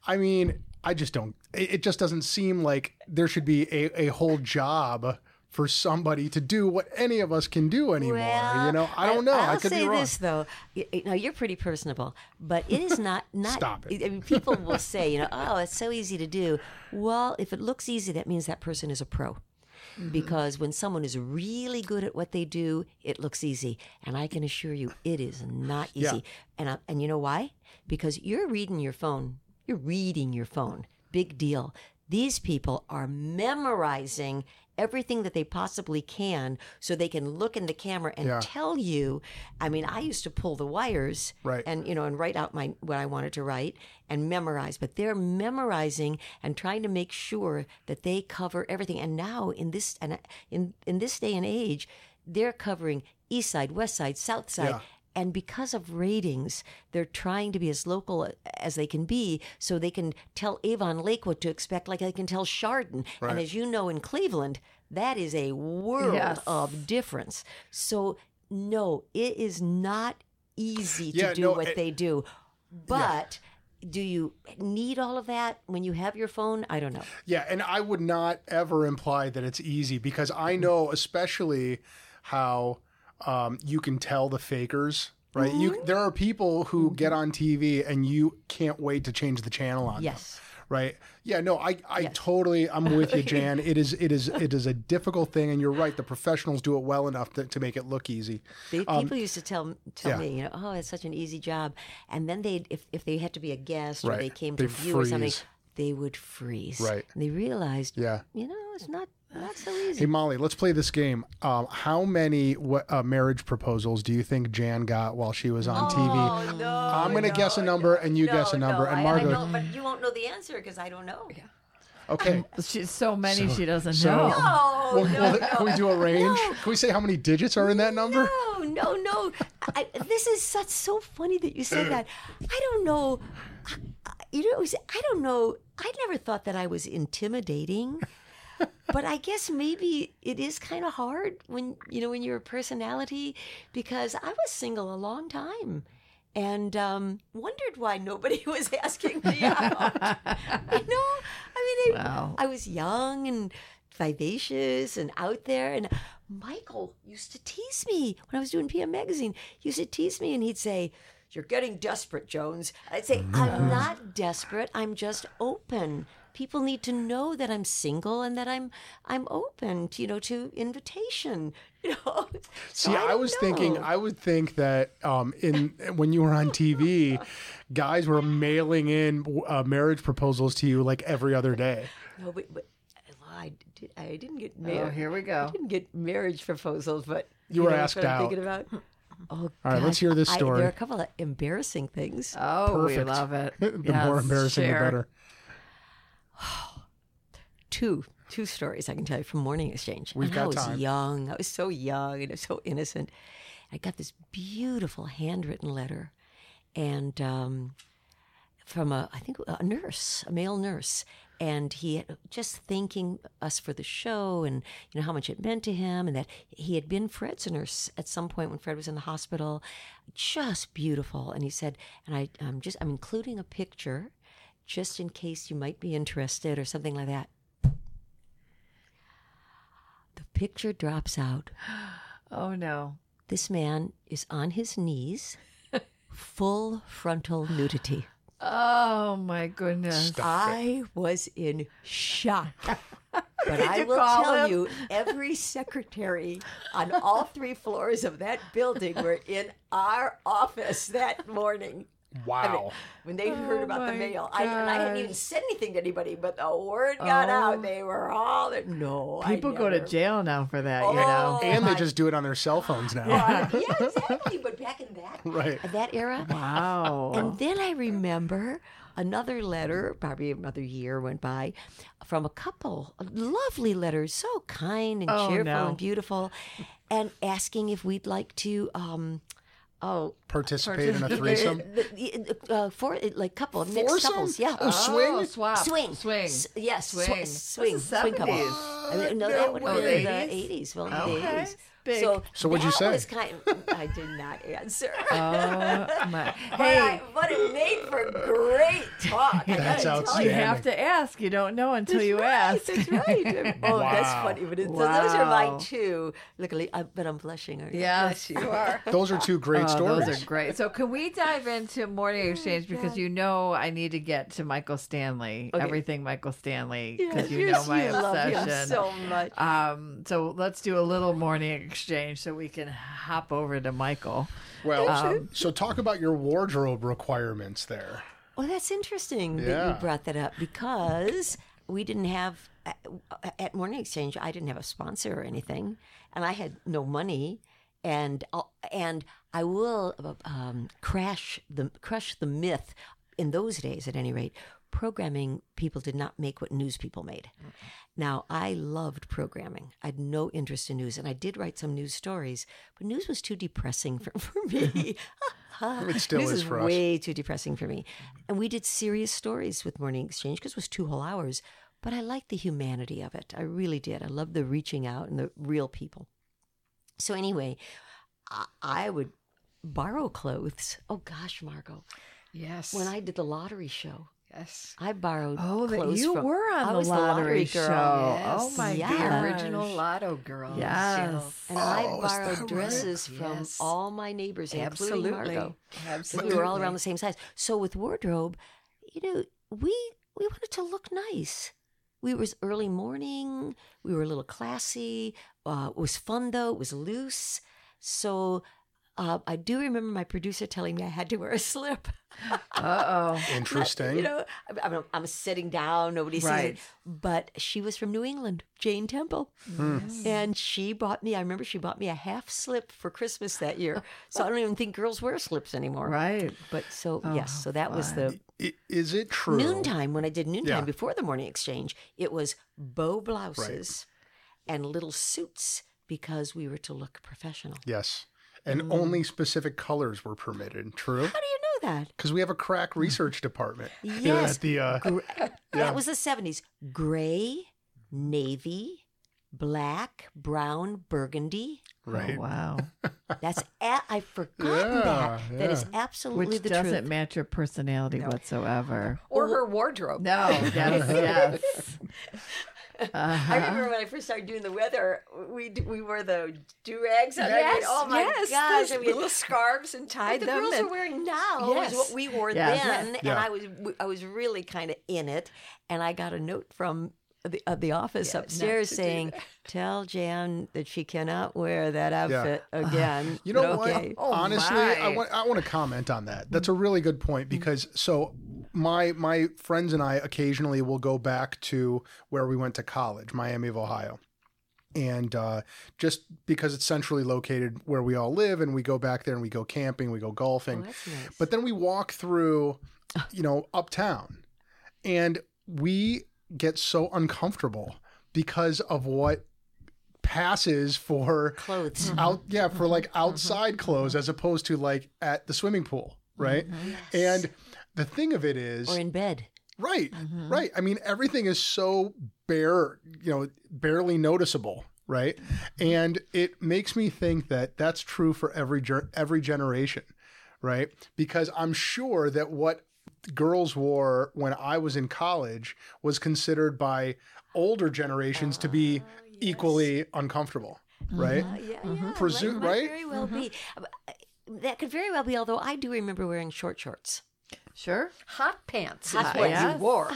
I mean, I just don't. It just doesn't seem like there should be a whole job for somebody to do what any of us can do anymore. Well, I don't know. I'll I could say be wrong. this though. You're pretty personable, but it is not. Stop it. I mean, people will say, oh, it's so easy to do. Well, if it looks easy, that means that person is a pro. Because when someone is really good at what they do, it looks easy. And I can assure you, it is not easy. Yeah. And you know why? Because you're reading your phone. You're reading your phone. Big deal. These people are memorizing everything that they possibly can so they can look in the camera and tell you. I mean, I used to pull the wires and and write out what I wanted to write and memorize, but they're memorizing and trying to make sure that they cover everything. And now in this day and age, they're covering east side, west side, south side. Yeah. And because of ratings, they're trying to be as local as they can be so they can tell Avon Lake what to expect like they can tell Chardon. Right. And as you know, in Cleveland, that is a world of difference. So, no, it is not easy to do what they do. But do you need all of that when you have your phone? I don't know. Yeah, and I would not ever imply that it's easy because I know especially how... you can tell the fakers, right? There are people who get on TV and you can't wait to change the channel on them, right? Yeah, no, I totally, I'm with you, Jan. It is a difficult thing, and you're right. The professionals do it well enough to make it look easy. People used to tell me, oh, it's such an easy job, and then if they had to be a guest or they came to view or something, they would freeze. Right, and they realized, it's not so easy. Hey, Molly, let's play this game. How many marriage proposals do you think Jan got while she was on TV? No, I'm going to guess a number, and you guess a number. And Margot, but you won't know the answer because I don't know. Okay. She's so many she doesn't know. Can we do a range? No. Can we say how many digits are in that number? No. This is so funny that you said that. I don't know. I don't know. I never thought that I was intimidating, but I guess maybe it is kind of hard when you're a personality, because I was single a long time and wondered why nobody was asking me out. Wow. I was young and vivacious and out there, and Michael used to tease me when I was doing PM Magazine. He used to tease me, and he'd say, "You're getting desperate, Jones." I'd say, "I'm not desperate. I'm just open. People need to know that I'm single and that I'm open, to invitation." See, I would think that when you were on TV, guys were mailing in marriage proposals to you like every other day. No, but I didn't get married. Oh, here we go. I didn't get marriage proposals, but You were know asked what I'm out. thinking about. Oh, All right, gosh. let's hear this story. There are a couple of embarrassing things. Oh, we Perfect. love it. The more embarrassing, the better. Two stories I can tell you from Morning Exchange. We've got I was time. young. I was so young and so innocent. I got this beautiful handwritten letter, and from a nurse, a male nurse, and he had just thanking us for the show and how much it meant to him, and that he had been Fred's nurse at some point when Fred was in the hospital. Just beautiful. And he said, and I'm including a picture just in case you might be interested or something like that. The picture drops out. Oh, no. This man is on his knees, full frontal nudity. Oh, my goodness. I was in shock. But I you will call tell him? you, every secretary on all 3 floors of that building were in our office that morning. Wow. When they heard about the my mail, I hadn't even gosh. said anything to anybody, but the word got out. They were all there. No, People go to jail now for that, Oh, And they my just do it on their cell phones now. Yeah, exactly. But back in Right. that era. Wow. And then I remember another letter, probably another year went by, from a couple. A lovely letter, so kind and Oh, cheerful no. and beautiful, and asking if we'd like to Participate in a threesome. for like couple mixed Foursome? couples, yeah. Oh, swing? swap. Swing. Swing. Yes, Swing. swing That's the couple. 70s. No, that would Oh, be the in the 80s? 80s. Well, Okay. the 80s. Big. So what'd you that say? was I did not answer. Oh, my. But it made for great talk. I That's gotta tell outstanding. You you. have to ask. You don't know until you ask. That's right. Oh, that's Wow. funny. But those are my Wow. two. Luckily, but I'm blushing. Aren't I? Yes, you are. Those are two great stories. Those are great. So can we dive into Morning Exchange, because I need to get to Michael Stanley, everything Michael Stanley, because you know my love obsession. him so much. So let's do a little Morning Exchange so we can hop over to Michael. Well, so talk about your wardrobe requirements there. Well, that's interesting that Yeah. you brought that up, because we didn't have at Morning Exchange. I didn't have a sponsor or anything, and I had no money, and I will crush the myth. In those days, at any rate, programming people did not make what news people made. Now, I loved programming. I had no interest in news, and I did write some news stories, but news was too depressing for me. It still News is for us. way too depressing for me. And we did serious stories with Morning Exchange because it was 2 whole hours, but I liked the humanity of it. I really did. I loved the reaching out and the real people. So anyway, I would borrow clothes. Oh gosh, Margot. Yes. When I did the lottery show, Yes. I borrowed That clothes you from... were on I the was lottery girl. show. Yes. Oh my Yeah. gosh. The original Lotto girl. Yes. And I Oh, is that borrowed right? dresses from Yes. all my neighbors, including Absolutely. Margot. Absolutely. We were all around the same size. So with wardrobe, we wanted to look nice. It was early morning. We were a little classy. It was fun, though. It was loose. So I do remember my producer telling me I had to wear a slip. Interesting. You know, I'm sitting down, nobody sees it. But she was from New England, Jane Temple. And she bought me, I remember she bought me a half slip for Christmas that year. So I don't even think girls wear slips anymore. Right. But so, yes, so that was the Is it true? noontime. When I did noontime Yeah. before the morning exchange, it was bow blouses and little suits because we were to look professional. Yes. And only specific colors were permitted. True? How do you know that? Because we have a crack research department. Yes. At the, That was the 70s. Gray, navy, black, brown, burgundy. right. Oh, wow. That's I've forgotten that. That is absolutely Which the doesn't truth. match your personality whatsoever. Or her wardrobe. No. Yes. I remember when I first started doing the weather, we wore the do-rags on. Yes, Oh my yes, gosh! those little scarves and tied what the them. girls and- are wearing now Yes. is what we wore Yes. then, Yeah. and I was really kind of in it. And I got a note from the office upstairs saying, "Tell Jan that she cannot wear that outfit again." You know But okay. what? Honestly, my. I want to comment on that. That's a really good point because so my friends and I occasionally will go back to where we went to college, Miami of Ohio. And just because it's centrally located where we all live, and we go back there and we go camping, we go golfing. That's nice. But then we walk through, uptown, and we get so uncomfortable because of what passes for Clothes. for like outside clothes as opposed to like at the swimming pool, right? And the thing of it is, Or in bed. right. I mean, everything is so bare, barely noticeable, right? And it makes me think that that's true for every generation, right? Because I'm sure that what girls wore when I was in college was considered by older generations to be equally uncomfortable, right? Presume, might right? very well be. That could very well be, although I do remember wearing short shorts. Sure. Hot pants is Hot what pants. you wore,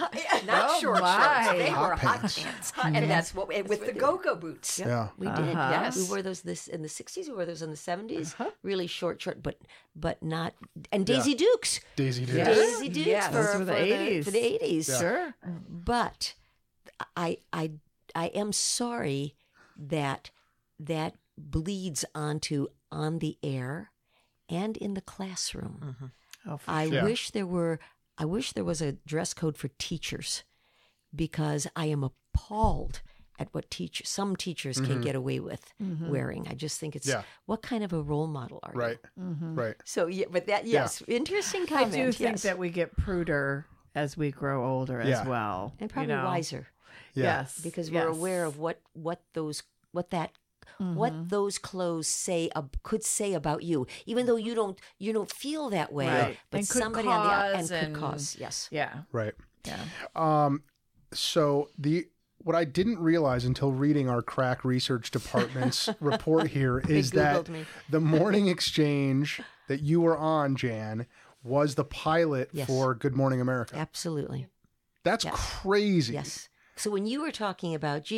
not Oh, short my. shorts. They Hot were pants. hot pants, and that's what with the go-go boots. Yeah. We did. Yes. We wore those in the 60s. We wore those in the 70s. Really short, but not. And Daisy Dukes. Daisy Dukes. Daisy Dukes Yes. for, Those were the 80s. For the 80s. Sure. But I am sorry that bleeds onto on the air and in the classroom. Oh, for I sure. wish there was a dress code for teachers, because I am appalled at what some teachers can get away with wearing. I just think it's what kind of a role model are Right. you? Right. So yeah, but that interesting I comment. do think yes. that we get pruder as we grow older Yeah. as well. and probably wiser, Yeah. Yes. because we're aware of what those clothes could say about you, even though you don't feel that way, Right. but And could somebody on the cause could and- cause. Yes. Yeah. Right. Yeah. So what I didn't realize until reading our crack research department's report here is that Googled me. the morning exchange that you were on, Jan, was the pilot Yes. for Good Morning America. Absolutely. That's Yes. crazy. Yes. So when you were talking about,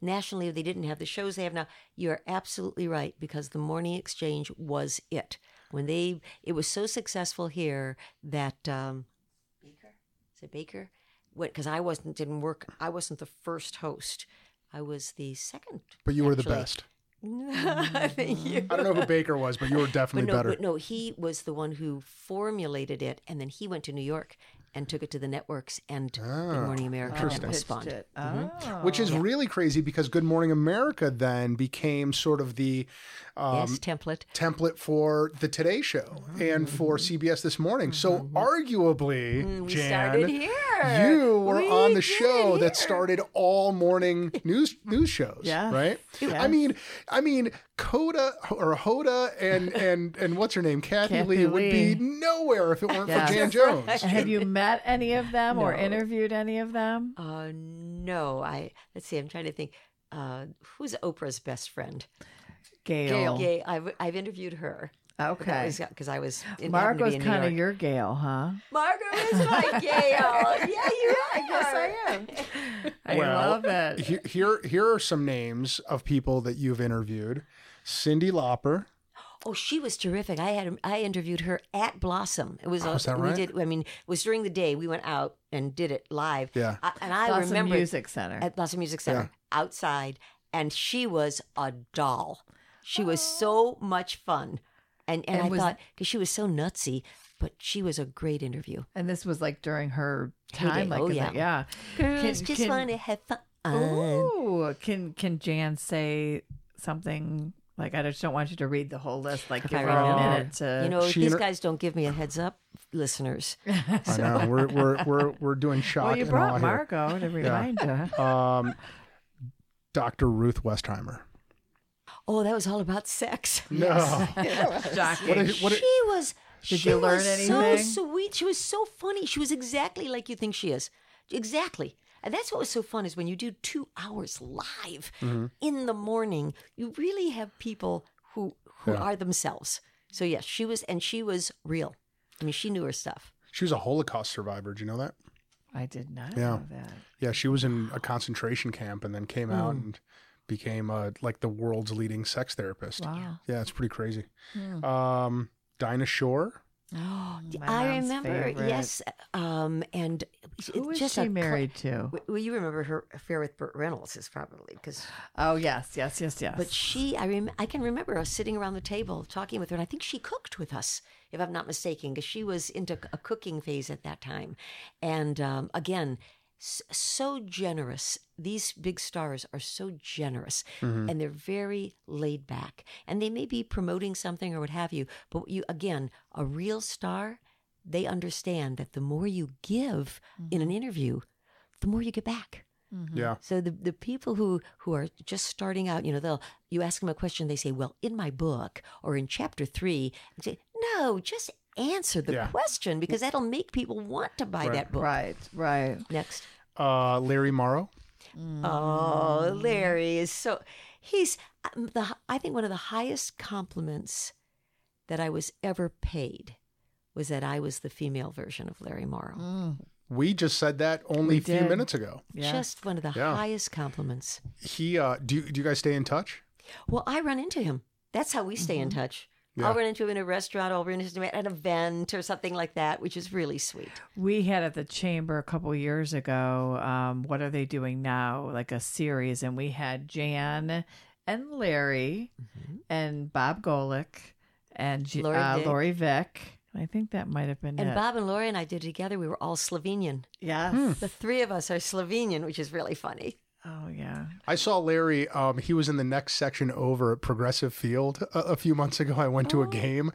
nationally they didn't have the shows they have now, you're absolutely right, because the Morning Exchange was it. When it was so successful here that Baker? Is it Baker? Because I wasn't the first host. I was the second. But you were the actually. best. Thank you. I don't know who Baker was, but you were definitely better. But no, he was the one who formulated it, and then he went to New York and took it to the networks and Good Morning America then interesting. was Pitched spawned. it. Oh. Which is really crazy because Good Morning America then became sort of the Yes, template. template for the Today Show and for CBS This Morning. So arguably, We Jan, started here. you were We on the did show that here. started all morning news shows. Yeah. Right? Yeah. I mean, Hoda and what's her name? Kathy Kathy Lee would be Lee. nowhere if it weren't Yeah. for Jan Jones. And have you met any of them or No. interviewed any of them? No, let's see. I'm trying to think. Who's Oprah's best friend? Gail. Gail. I've interviewed her. Okay. Because I was. Margot's kind of your Gail, huh? Margot is my Gail. Yeah, you are. Yes, I am. I Well, love it. Here are some names of people that you've interviewed. Cyndi Lauper. Oh, she was terrific. I interviewed her at Blossom. It was is that right? it was during the day. We went out and did it live. Yeah. I Blossom remember Music Center. at Blossom Music Center outside, and she was a doll. She was so much fun, and I thought because she was so nutsy, but she was a great interview. And this was like during her time. Heyday. Like, yeah. Girls just want to have fun. Ooh, can Jan say something? Like, I just don't want you to read the whole list. Like, give her a minute to... These guys don't give me a heads up, listeners. I know. We're doing shock. Well, you and brought awe Margot to remind you. here. Dr. Ruth Westheimer. Oh, that was all about sex. No. Shocking. She was. Did you learn anything? So sweet. She was so funny. She was exactly like you think she is. Exactly. And that's what was so fun is when you do 2 hours live in the morning, you really have people who are themselves. So yes, she was real. I mean, she knew her stuff. She was a Holocaust survivor. Do you know that? I did not know that. Yeah, she was in a concentration camp and then came out and became like the world's leading sex therapist. Wow. Yeah, it's pretty crazy. Dinah Shore. Oh, I remember, favorite. yes. And Who was just she married to? Well, you remember her affair with Burt Reynolds is probably because. Oh, yes. But I can remember us sitting around the table talking with her, and I think she cooked with us, if I'm not mistaken, because she was into a cooking phase at that time. And again, so generous. These big stars are so generous, and they're very laid back. And they may be promoting something or what have you, but a real star, they understand that the more you give in an interview, the more you get back. Yeah. So the people who are just starting out, you ask them a question, they say, well, in my book or in chapter 3, and say, no, just answer the question because that'll make people want to buy that book. Right. Next. Larry Morrow. Oh, Larry is he's I think one of the highest compliments that I was ever paid was that I was the female version of Larry Morrow. We just said that only a few minutes ago. Yeah. Just one of the highest compliments. He do you guys stay in touch? Well, I run into him. That's how we stay in touch. Yeah. I'll run into him in a restaurant, I'll run into him at an event or something like that, which is really sweet. We had at the Chamber a couple years ago, What Are They Doing Now? Like a series, and we had Jan and Larry and Bob Golick and Lori Vick. I think that might have been and it. Bob and Lori and I did it together. We were all Slovenian. Yes. The three of us are Slovenian, which is really funny. Oh, yeah. I saw Larry. He was in the next section over at Progressive Field a few months ago. I went to a game,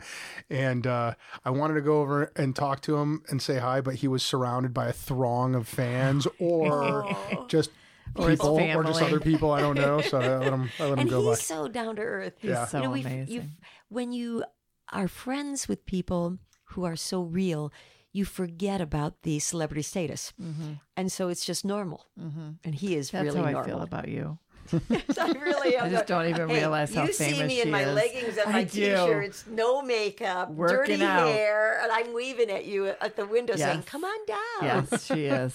and I wanted to go over and talk to him and say hi, but he was surrounded by a throng of fans or just people or just other people. I don't know. So I let him and go by. he's so down to earth. He's so amazing. When you are friends with people who are so real, you forget about the celebrity status. And so it's just normal. And he is That's really how normal. I feel about you. I really am. I just don't even realize how you famous see me she in my is. leggings and I my do. T-shirts, no makeup, Working dirty out. hair, and I'm waving at you at the window saying, Yes. come on down. Yes, she is.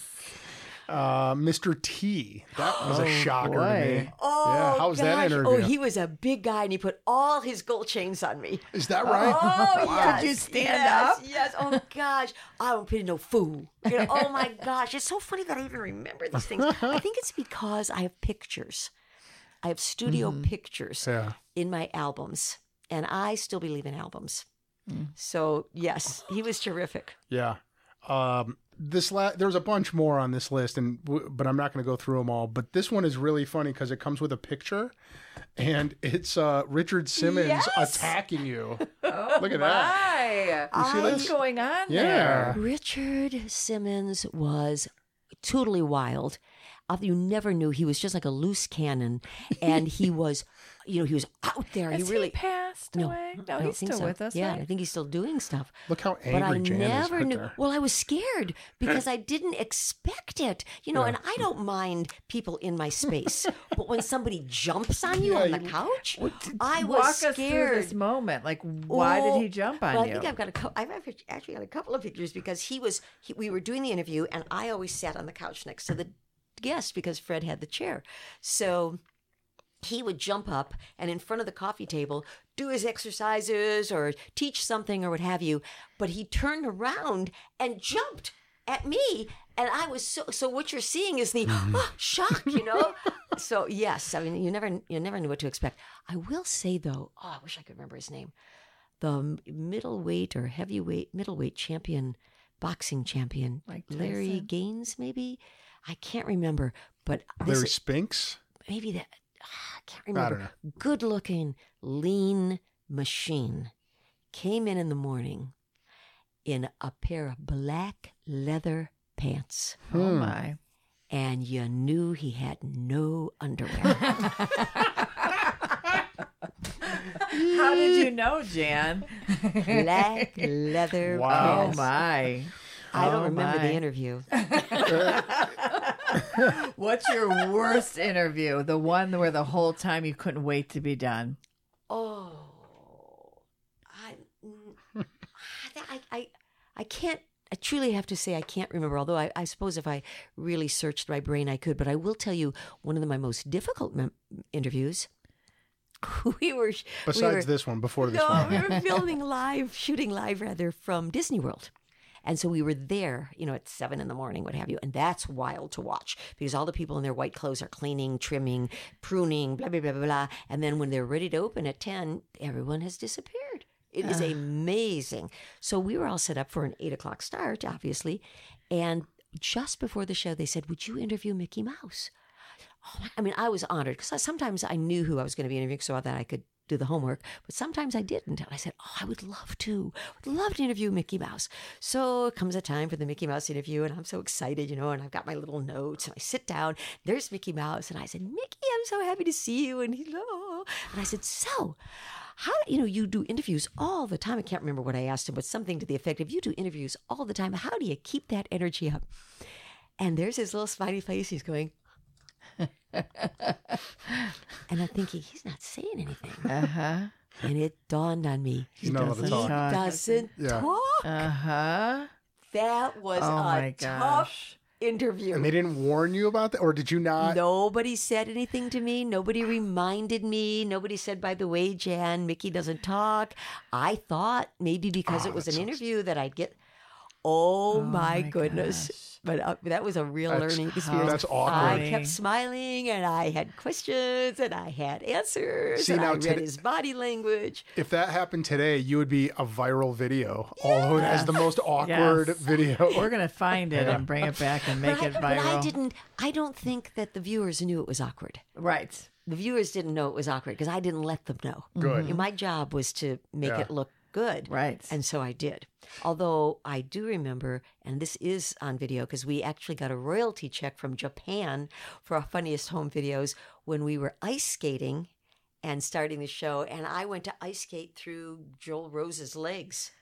Mr. T. That was a shocker to me. Oh, yeah, how was that gosh. interview? Oh, he was a big guy, and he put all his gold chains on me. Is that right? Oh, yes. Did you stand yes, up? Yes. Oh, gosh. I don't pity no fool. Oh, my gosh. It's so funny that I even remember these things. I think it's because I have pictures. I have studio pictures in my albums, and I still believe in albums. So, yes, he was terrific. Yeah. There's a bunch more on this list, but I'm not going to go through them all. But this one is really funny because it comes with a picture, and it's Richard Simmons attacking you. Look at that. Hi. You see What's this? going on Yeah. there? Richard Simmons was totally wild. You never knew. He was just like a loose cannon, and he was, he was out there. Has he passed away? No, I don't he's think still so. with us. Yeah, right? I think he's still doing stuff. Look how But I angry Jan is never right knew. there. Well, I was scared because I didn't expect it. And I don't mind people in my space, but when somebody jumps on you on the couch, I was Walk scared. us through this moment. Like, why did he jump on Well, you? I think I've actually got a couple of pictures because we were doing the interview, and I always sat on the couch next to the guest because Fred had the chair. So he would jump up and in front of the coffee table do his exercises or teach something or what have you. But he turned around and jumped at me. And I was so what you're seeing is the shock, So yes, I mean, you never knew what to expect. I will say though, I wish I could remember his name. The middleweight or middleweight champion, boxing champion, Larry Gaines, maybe? I can't remember. But Larry Spinks? Maybe that. I can't remember. I don't know. Good looking, lean machine came in the morning in a pair of black leather pants. Oh, my. And you knew he had no underwear. How did you know, Jan? Black leather Wow. pants. Oh, my. I don't Oh, remember my. the interview. What's your worst interview? The one where the whole time you couldn't wait to be done. Oh, I can't. I truly have to say I can't remember. Although I suppose if I really searched my brain, I could. But I will tell you one of my most difficult interviews. Besides this one, before this one. we were shooting live from Disney World. And so we were there, at 7 a.m, what have you. And that's wild to watch because all the people in their white clothes are cleaning, trimming, pruning, blah, blah, blah, blah, blah. And then when they're ready to open at 10, everyone has disappeared. It is amazing. So we were all set up for an 8 o'clock start, obviously. And just before the show, they said, would you interview Mickey Mouse? Oh, I mean, I was honored because sometimes I knew who I was going to be interviewing so that I could do the homework, but sometimes I didn't. And I said, I would love to interview Mickey Mouse. So it comes a time for the Mickey Mouse interview and I'm so excited, and I've got my little notes and I sit down, there's Mickey Mouse. And I said, Mickey, I'm so happy to see you. And and I said, so how, you do interviews all the time. I can't remember what I asked him, but something to the effect of you do interviews all the time. How do you keep that energy up? And there's his little smiley face. He's going, and I'm thinking, he's not saying anything. Uh-huh. And it dawned on me. He's not allowed to talk. Doesn't talk. Uh-huh. That was a tough interview. And they didn't warn you about that? Or did you not? Nobody said anything to me. Nobody reminded me. Nobody said, by the way, Jan, Mickey doesn't talk. I thought maybe because it was an interview that I'd get... Oh my goodness. Gosh. But that was a real learning experience. That's awkward. I kept smiling and I had questions and I had answers. See, and now I read his body language. If that happened today, you would be a viral video. Although it has the most awkward video. We're going to find it and bring it back and make it viral. But I don't think that the viewers knew it was awkward. Right. The viewers didn't know it was awkward because I didn't let them know. Good. My job was to make it look good. Right. And so I did. Although I do remember, and this is on video because we actually got a royalty check from Japan for our Funniest Home Videos when we were ice skating and starting the show. And I went to ice skate through Joel Rose's legs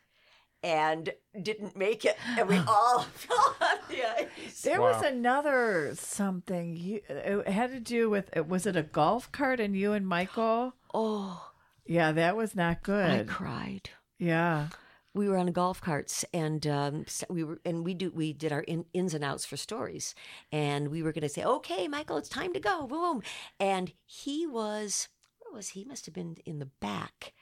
and didn't make it. And we all fell on the ice. There was another something. It had to do with, was it a golf cart and you and Michael? Oh. Yeah, that was not good. I cried. Yeah. We were on golf carts, and we did our ins and outs for stories, and we were going to say, "Okay, Michael, it's time to go." Boom, and he was where was he? Must have been in the back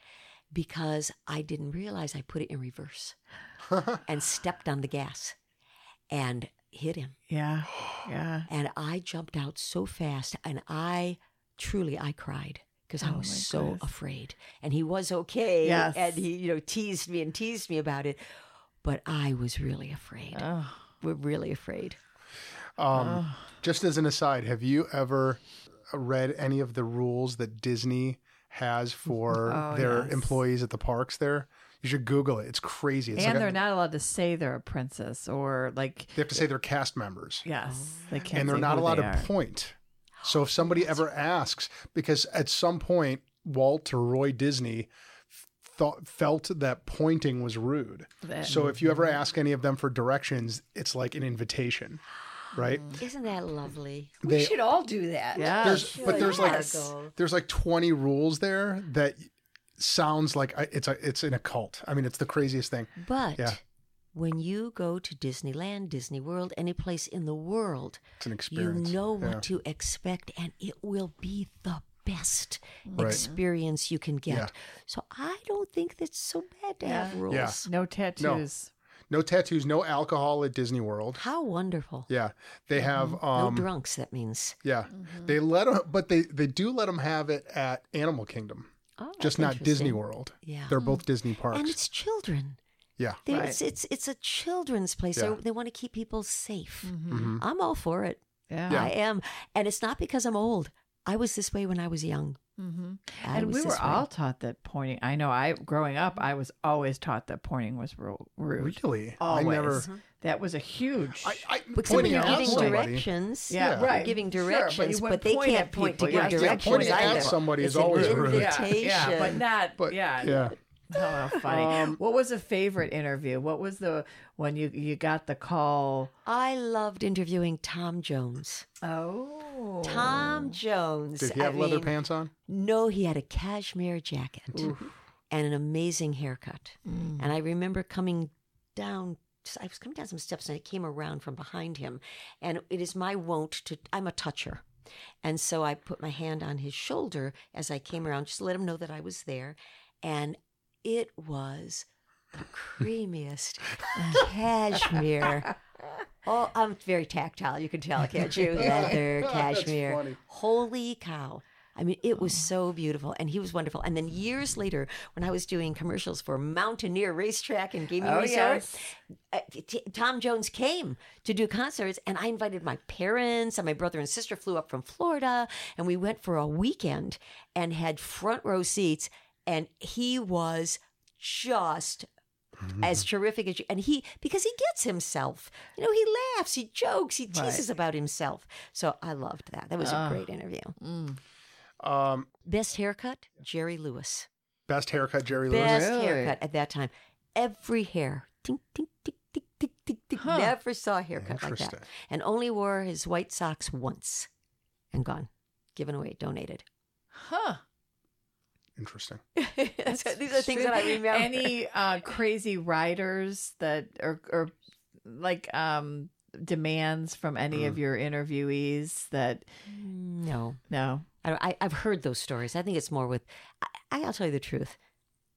because I didn't realize I put it in reverse and stepped on the gas and hit him. Yeah, yeah. And I jumped out so fast, and I cried. Because I was so afraid. And he was okay. Yes. And he, teased me about it. But I was really afraid. Oh. We're really afraid. Just as an aside, have you ever read any of the rules that Disney has for their employees at the parks there? You should Google it. It's crazy. It's They're not allowed to say they're a princess or they have to say they're cast members. Yes. They can't And they're say not who allowed they to are. point. So if somebody ever asks, because at some point, Walt or Roy Disney felt that pointing was rude. So if you ever ask any of them for directions, it's like an invitation, right? Isn't that lovely? We should all do that. Yeah. There's like 20 rules there that sounds like it's in a cult. I mean, it's the craziest thing. But when you go to Disneyland, Disney World, any place in the world, It's an experience. you know what to expect, and it will be the best Right. experience you can get. Yeah. So I don't think that's so bad to have rules. Yeah. No tattoos. No tattoos, no alcohol at Disney World. How wonderful. Yeah. They have No drunks, that means. yeah. They let them, but they do let them have it at Animal Kingdom. Oh, Just that's not Disney interesting. World. Yeah. They're both Disney parks. And it's children. Yeah. It's a children's place. Yeah. So they want to keep people safe. Mm-hmm. I'm all for it. Yeah. I am. And it's not because I'm old. I was this way when I was young. Mm-hmm. I And was we were this way. all taught that pointing. I know. Growing up, I was always taught that pointing was rude. Really? Always. I never. That was a huge. Because pointing when you're at giving somebody. directions, Yeah, you're right. giving Sure, but directions, you but, wouldn't they point can't at point to people. give Yeah, directions pointing either. at somebody It's is always an rude. invitation. Yeah, but not. But yeah. Oh, funny. What was a favorite interview? What was the when you got the call? I loved interviewing Tom Jones. Oh, Tom Jones. Did he have I leather mean, pants on? No, he had a cashmere jacket and an amazing haircut. And I remember coming down. I was coming down some steps and I came around from behind him. And it is my wont to. I'm a toucher. And so I put my hand on his shoulder as I came around, just to let him know that I was there. And it was the creamiest cashmere. Oh, I'm very tactile. You can tell, can't you? Leather, cashmere. funny. Holy cow. I mean, it was so beautiful. And he was wonderful. And then years later, when I was doing commercials for Mountaineer Racetrack and Gaming Resort, Tom Jones came to do concerts. And I invited my parents, and my brother and sister flew up from Florida. And we went for a weekend and had front row seats. And he was just as terrific as you. And because he gets himself, he laughs, he jokes, he teases about himself. So I loved that. That was a great interview. Best haircut, Jerry Lewis. Best haircut, Jerry Lewis. Best haircut at that time. Every hair. Tink, tink, tick, tick, tick, tick, tick. Never saw a haircut like that. Interesting. And only wore his white socks once and gone. Given away, donated. huh? Interesting. These are things that I remember. Any crazy writers that or like demands from any of your interviewees that? No. No. I've heard those stories. I think it's more with, I'll tell you the truth.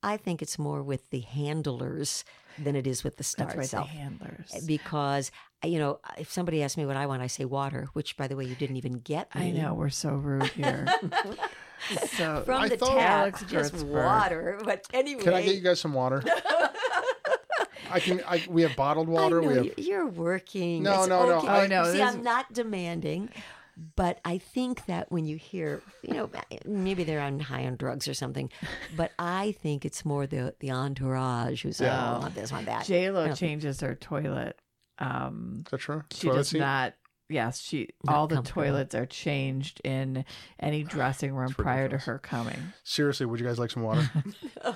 I think it's more with the handlers than it is with the star That's right, itself. the handlers. Because, if somebody asks me what I want, I say water, which, by the way, you didn't even get me. I know, we're so rude here. So From I the thought- tap, Alex just Gertzberg. water. But anyway. Can I get you guys some water? We have bottled water. I know, We have. you're working. No, It's no, no. okay. Oh, no, See, this- I'm not demanding. But I think that when you hear, maybe they're high on drugs or something, but I think it's more the entourage who's like, I want this, want that. J-Lo changes her toilet. Is that true? She Toilet does seat? not. Yes, Not all the comfortable. toilets are changed in any dressing room prior to her coming. Seriously, would you guys like some water?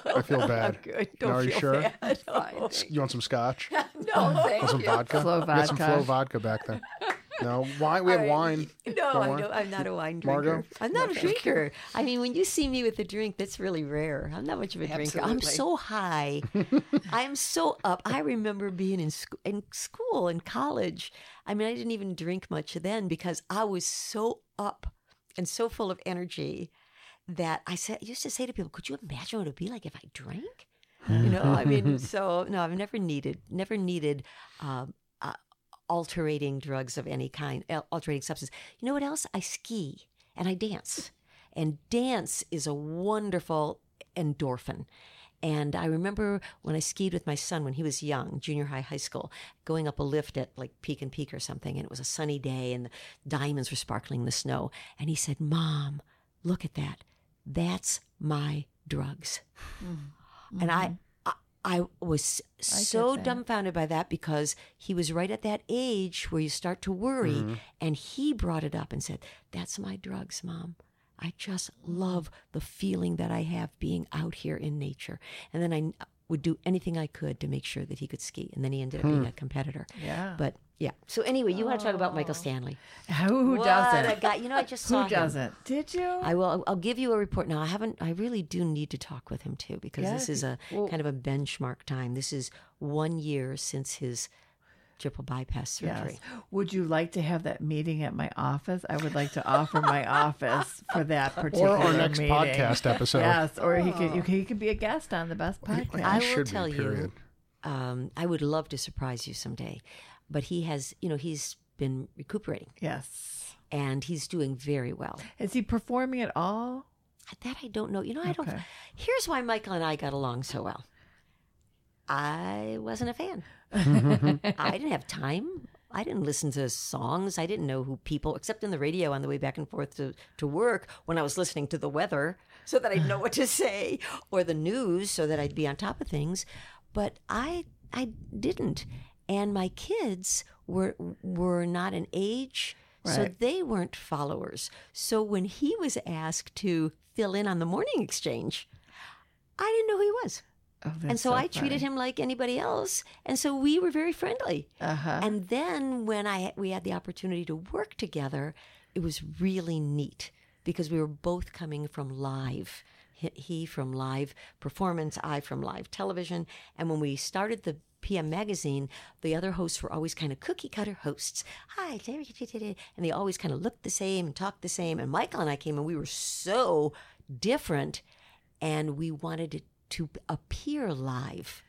I feel bad. Good. No, Don't are you feel sure? bad. No, You want some scotch? no, thank Want some you. vodka? Flow We got some vodka. Flow vodka back there. No, wine. We have wine. No, More? I'm not a wine drinker. Margot? I'm not a drinker. I mean, when you see me with a drink, that's really rare. I'm not much of a drinker. I'm Absolutely. so high. I'm so up. I remember being in school, in college. I mean, I didn't even drink much then because I was so up and so full of energy that I used to say to people, could you imagine what it would be like if I drank? I mean, so no, I've never needed alterating drugs of any kind, alterating substance. You know what else? I ski and I dance. And dance is a wonderful endorphin. And I remember when I skied with my son when he was young, junior high school, going up a lift at like Peak and Peak or something, and it was a sunny day and the diamonds were sparkling in the snow. And he said, "Mom, look at that. That's my drugs." Mm-hmm. And I was so dumbfounded by that because he was right at that age where you start to worry. And he brought it up and said, "That's my drugs, Mom. I just love the feeling that I have being out here in nature." And then I would do anything I could to make sure that he could ski. And then he ended up being a competitor. Yeah. But yeah. So anyway, you want to talk about Michael Stanley. Who What doesn't? a guy. I just saw Who him. doesn't? Did you? I'll give you a report. Now, I really do need to talk with him too, because Yeah, this is a kind of a benchmark time. This is 1 year since his triple bypass surgery. Yes. Would you like to have that meeting at my office? I would like to offer my office for that particular Or our next meeting. podcast episode. Yes, or he could be a guest on the Best Podcast. I will should be, tell period. you, I would love to surprise you someday, but he has, he's been recuperating Yes. and he's doing very well. Is he performing at all? That I don't know. I don't. Okay. Here's why Michael and I got along so well. I wasn't a fan. I didn't have time. I didn't listen to songs. I didn't know who people, except in the radio on the way back and forth to work when I was listening to the weather so that I'd know what to say, or the news so that I'd be on top of things. But I didn't. And my kids were not an age, so Right. they weren't followers. So when he was asked to fill in on the morning exchange, I didn't know who he was. Oh, that's And so I treated him like anybody else. And so we were very friendly. Uh-huh. And then when we had the opportunity to work together, it was really neat because we were both coming from live. He from live performance, I from live television. And when we started the PM magazine, the other hosts were always kind of cookie cutter hosts. Hi, and they always kind of looked the same and talked the same. And Michael and I came and we were so different, and we wanted to appear live.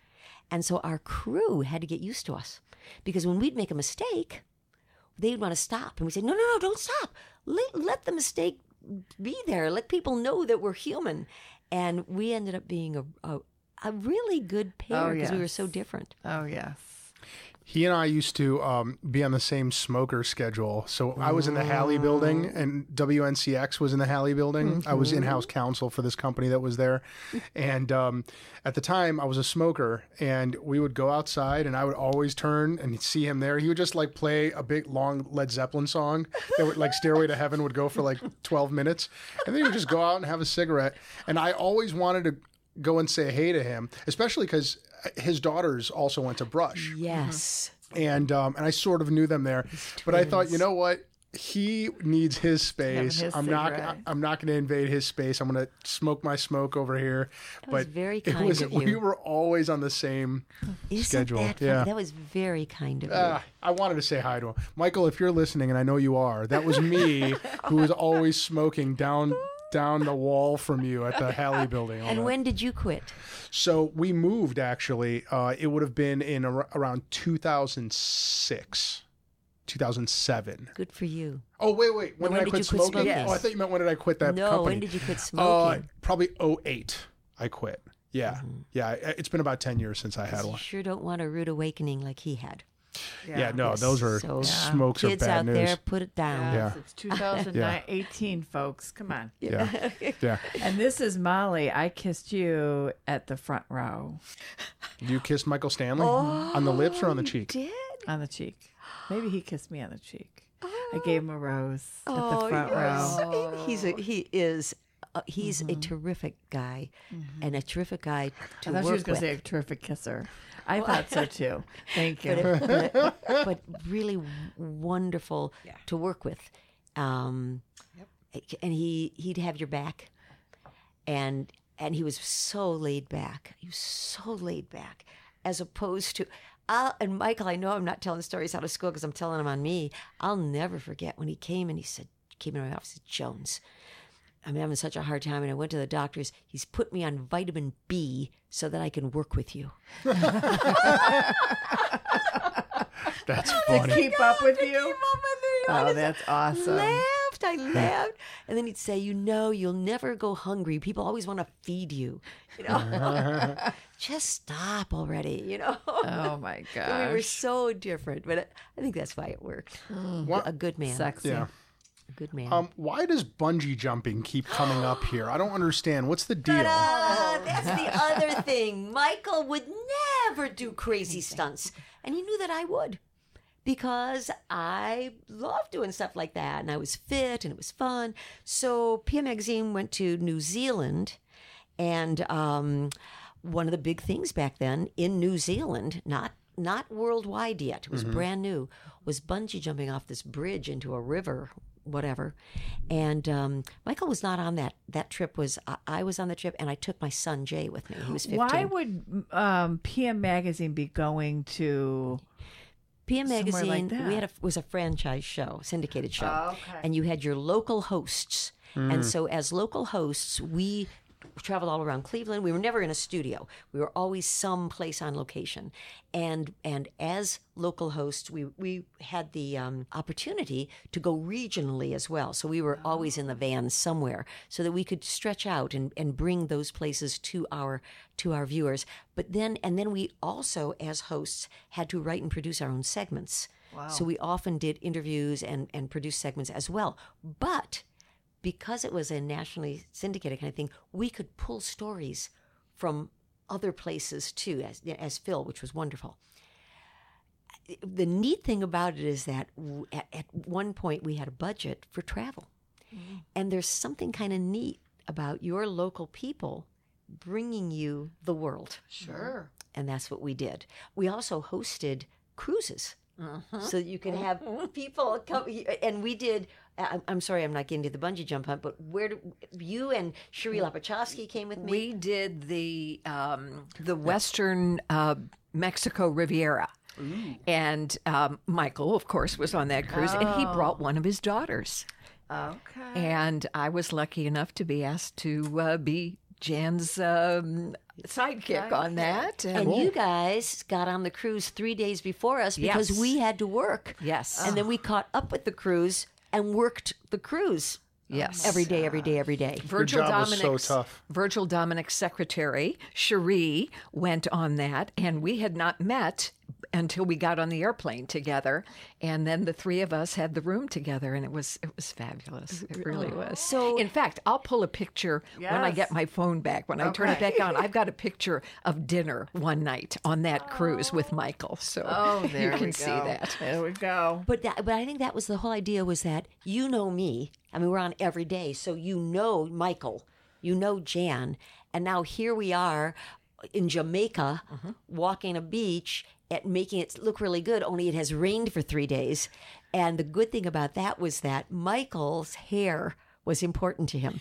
And so our crew had to get used to us, because when we'd make a mistake, they'd want to stop. And we said, no, don't stop. Let the mistake be there. Let people know that we're human. And we ended up being a really good pair because we were so different. Oh, yes. He and I used to be on the same smoker schedule. So I was in the Halley building and WNCX was in the Halley building. I was in-house counsel for this company that was there. And at the time I was a smoker, and we would go outside and I would always turn and see him there. He would just like play a big long Led Zeppelin song that would like Stairway to Heaven would go for like 12 minutes. And then he would just go out and have a cigarette. And I always wanted to go and say hey to him, especially because his daughters also went to Brush. Yes. And I sort of knew them there, but I thought, you know what? He needs his space. his I'm cigarette. not going to invade his space. I'm going to smoke my smoke over here. That was very kind of you. We were always on the same schedule. That funny? Yeah. That was very kind of you. I wanted to say hi to him. Michael, if you're listening, and I know you are, that was me who was always smoking down the wall from you at the Halley building. And when did you quit? So we moved, actually. It would have been in around 2006, 2007. Good for you. Oh, wait. When did I did quit you quit smoking? smoking? Oh, I thought you meant when did I quit that No, company? when did you quit smoking? Probably 2008 I quit. Yeah. Yeah. It's been about 10 years since I had You one. sure don't want a rude awakening like he had. Yeah, no, Yes. those are So, smokes are Kids bad out news. there, put it down. Yes, Yeah. it's 2018, folks. Come on. Yeah. Yeah. And this is Molly. I kissed you at the front row You kissed Michael Stanley on the lips or on the cheek? Did? on the cheek. Maybe he kissed me on the cheek. I gave him a rose at the Oh, front row. He's a terrific guy, and a terrific guy to I thought work she was going with. to say a terrific kisser. I thought so too. Thank you. but really wonderful to work with. And he'd have your back, and he was so laid back. He was so laid back, as opposed to. And Michael, I know I'm not telling stories out of school because I'm telling them on me. I'll never forget when he came and came in my office, Jones, I'm having such a hard time, and I went to the doctors. He's put me on vitamin B so that I can work with you. That's To funny. keep up with you? Keep up with me. I Oh, just that's awesome. I laughed. And then he'd say, you'll never go hungry. People always want to feed you. Just stop already, Oh my We were gosh. so different, but I think that's why it worked. A good man. Sexy. Yeah. A good man. Why does bungee jumping keep coming up here? I don't understand. What's the deal? That's the other thing. Michael would never do crazy stunts. And he knew that I would, because I love doing stuff like that. And I was fit and it was fun. So PM Magazine went to New Zealand. And one of the big things back then in New Zealand, not worldwide yet, it was brand new, was bungee jumping off this bridge into a river, whatever. And Michael was not on that. That trip was, I was on the trip, and I took my son Jay with me. He was 15. Why would PM Magazine be going to PM somewhere Magazine, like that. was a franchise show, syndicated show. Oh, okay. And you had your local hosts. And so as local hosts, we traveled all around Cleveland. We were never in a studio. We were always someplace on location. And as local hosts, we had the opportunity to go regionally as well. So we were always in the van somewhere so that we could stretch out and bring those places to our viewers. But then we also, as hosts, had to write and produce our own segments. Wow. So we often did interviews and produced segments as well. But because it was a nationally syndicated kind of thing, we could pull stories from other places too, as Phil, which was wonderful. The neat thing about it is that at one point we had a budget for travel. And there's something kind of neat about your local people bringing you the world. Sure. And that's what we did. We also hosted cruises. So that you can have people come, and we did. I'm sorry, I'm not getting to the bungee jump hunt, but you and Sheree Lapachowski came with me? We did the Western Mexico Riviera. And Michael, of course, was on that cruise, and he brought one of his daughters. Okay. And I was lucky enough to be asked to be Jan's sidekick on that. And you guys got on the cruise 3 days before us because Yes. we had to work. Yes. And then we caught up with the cruise and worked the cruise. Yes. Every day. Virgil job was so Dominic's tough. Virgil Dominic's secretary, Cherie, went on that, and we had not met until we got on the airplane together, and then the three of us had the room together, and it was fabulous. It really was. So- in fact, I'll pull a picture when I get my phone back. When I turn it back on, I've got a picture of dinner one night on that cruise with Michael. So there you can we see go. that. There we go. But I think that was the whole idea, was that you know me. I mean, we're on every day, so you know Michael, you know Jan, and now here we are in Jamaica, walking a beach at making it look really good, only it has rained for 3 days. And the good thing about that was that Michael's hair was important to him.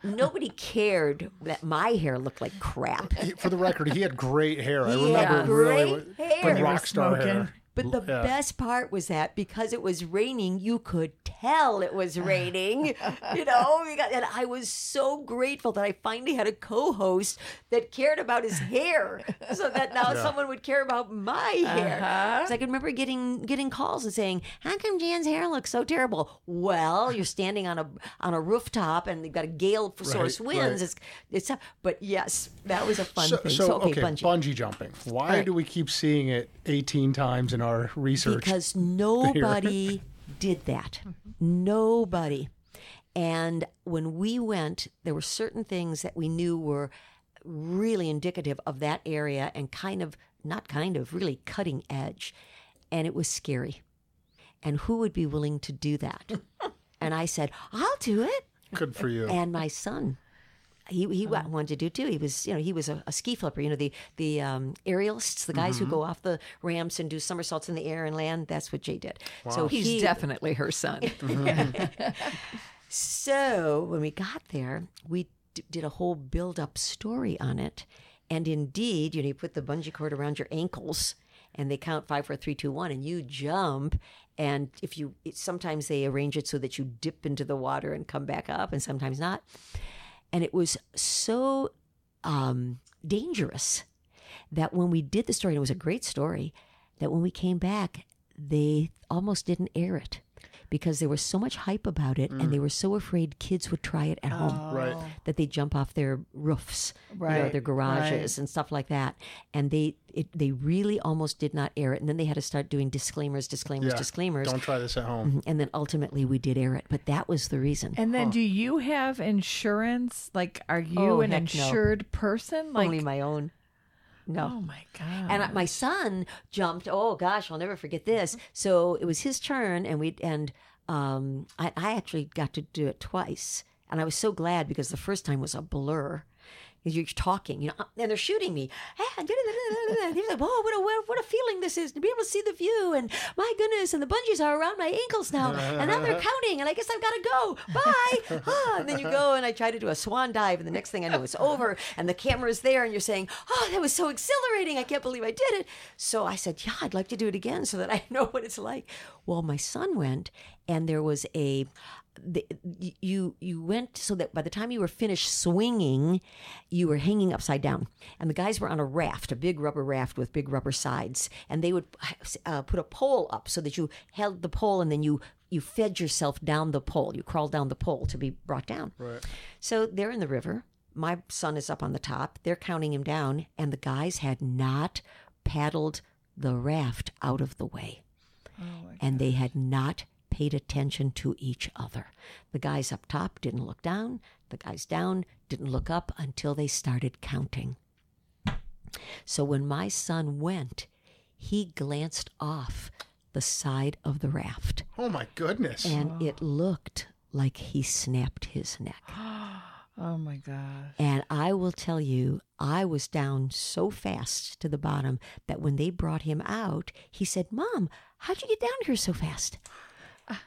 Nobody cared that my hair looked like crap. For the record, he had great hair. I He remember had it really great hair. like rock star smoking. hair. But the Yeah. best part was that because it was raining, you could tell it was raining. And I was so grateful that I finally had a co-host that cared about his hair, so that now someone would care about my hair. 'Cause I can remember getting calls and saying, "How come Jan's hair looks so terrible?" Well, you're standing on a rooftop and they've got a gale source winds. right. It's but yes, that was a fun thing. So, okay, bungee jumping. Why right. do we keep seeing it 18 times in our research? Because nobody did that. Nobody. And when we went, there were certain things that we knew were really indicative of that area and really cutting edge. And it was scary. And who would be willing to do that? And I said, I'll do it. Good for you. And my son, he wanted to do it too. He was a ski flipper. The aerialists, the guys who go off the ramps and do somersaults in the air and land. That's what Jay did. So He's definitely her son. So when we got there, we did a whole build-up story on it. And indeed, you put the bungee cord around your ankles and they count 5, 4, 3, 2, 1, and you jump. And sometimes they arrange it so that you dip into the water and come back up, and sometimes not. And it was so dangerous that when we did the story, and it was a great story, that when we came back, they almost didn't air it because there was so much hype about it, and they were so afraid kids would try it at home, Right. that they'd jump off their roofs, Right, their garages and stuff like that. And they really almost did not air it. And then they had to start doing disclaimers. Don't try this at home. And then ultimately we did air it. But that was the reason. And then, do you have insurance? Like, are you Oh, an heck no. insured person? Like, Only my own. No. oh my god! And my son jumped. Oh gosh, I'll never forget this. So it was his turn, and I actually got to do it twice, and I was so glad because the first time was a blur, You're talking, and they're shooting me. And he's like, "Whoa, what a feeling this is to be able to see the view, and my goodness, and the bungees are around my ankles now, and now they're counting, and I guess I've got to go. Bye." And then you go, and I try to do a swan dive, and the next thing I know, it's over, and the camera's there, and you're saying, "Oh, that was so exhilarating! I can't believe I did it." So I said, "Yeah, I'd like to do it again so that I know what it's like." Well, my son went, and there was you went so that by the time you were finished swinging, you were hanging upside down, and the guys were on a raft, a big rubber raft with big rubber sides, and they would put a pole up so that you held the pole, and then you fed yourself down the pole. You crawled down the pole to be brought down. Right. So they're in the river. My son is up on the top. They're counting him down, and the guys had not paddled the raft out of the way. And they had not paid attention to each other. The guys up top didn't look down. The guys down didn't look up until they started counting. So when my son went, he glanced off the side of the raft. Oh, my goodness. And it looked like he snapped his neck. Oh, my gosh. And I will tell you, I was down so fast to the bottom that when they brought him out, he said, "Mom, how'd you get down here so fast?"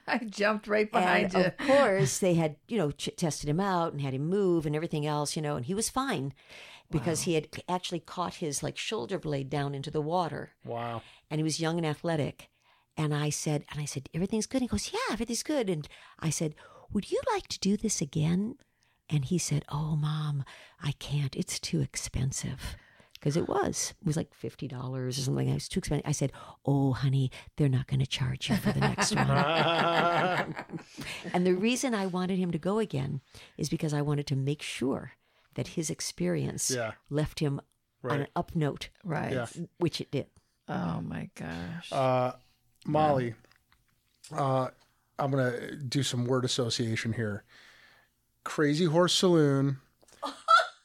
I jumped right behind you. Of course, they had, tested him out and had him move and everything else, and he was fine because he had actually caught his shoulder blade down into the water. Wow. And he was young and athletic. And I said, "Everything's good?" He goes, "Yeah, everything's good." And I said, "Would you like to do this again?" And he said, "Oh, Mom, I can't. It's too expensive." Because it was like $50 or something. It was too expensive. I said, "Oh, honey, they're not going to charge you for the next one." And the reason I wanted him to go again is because I wanted to make sure that his experience left him on an up note, right? Which it did. Oh my gosh, Molly, I'm gonna do some word association here. Crazy Horse Saloon,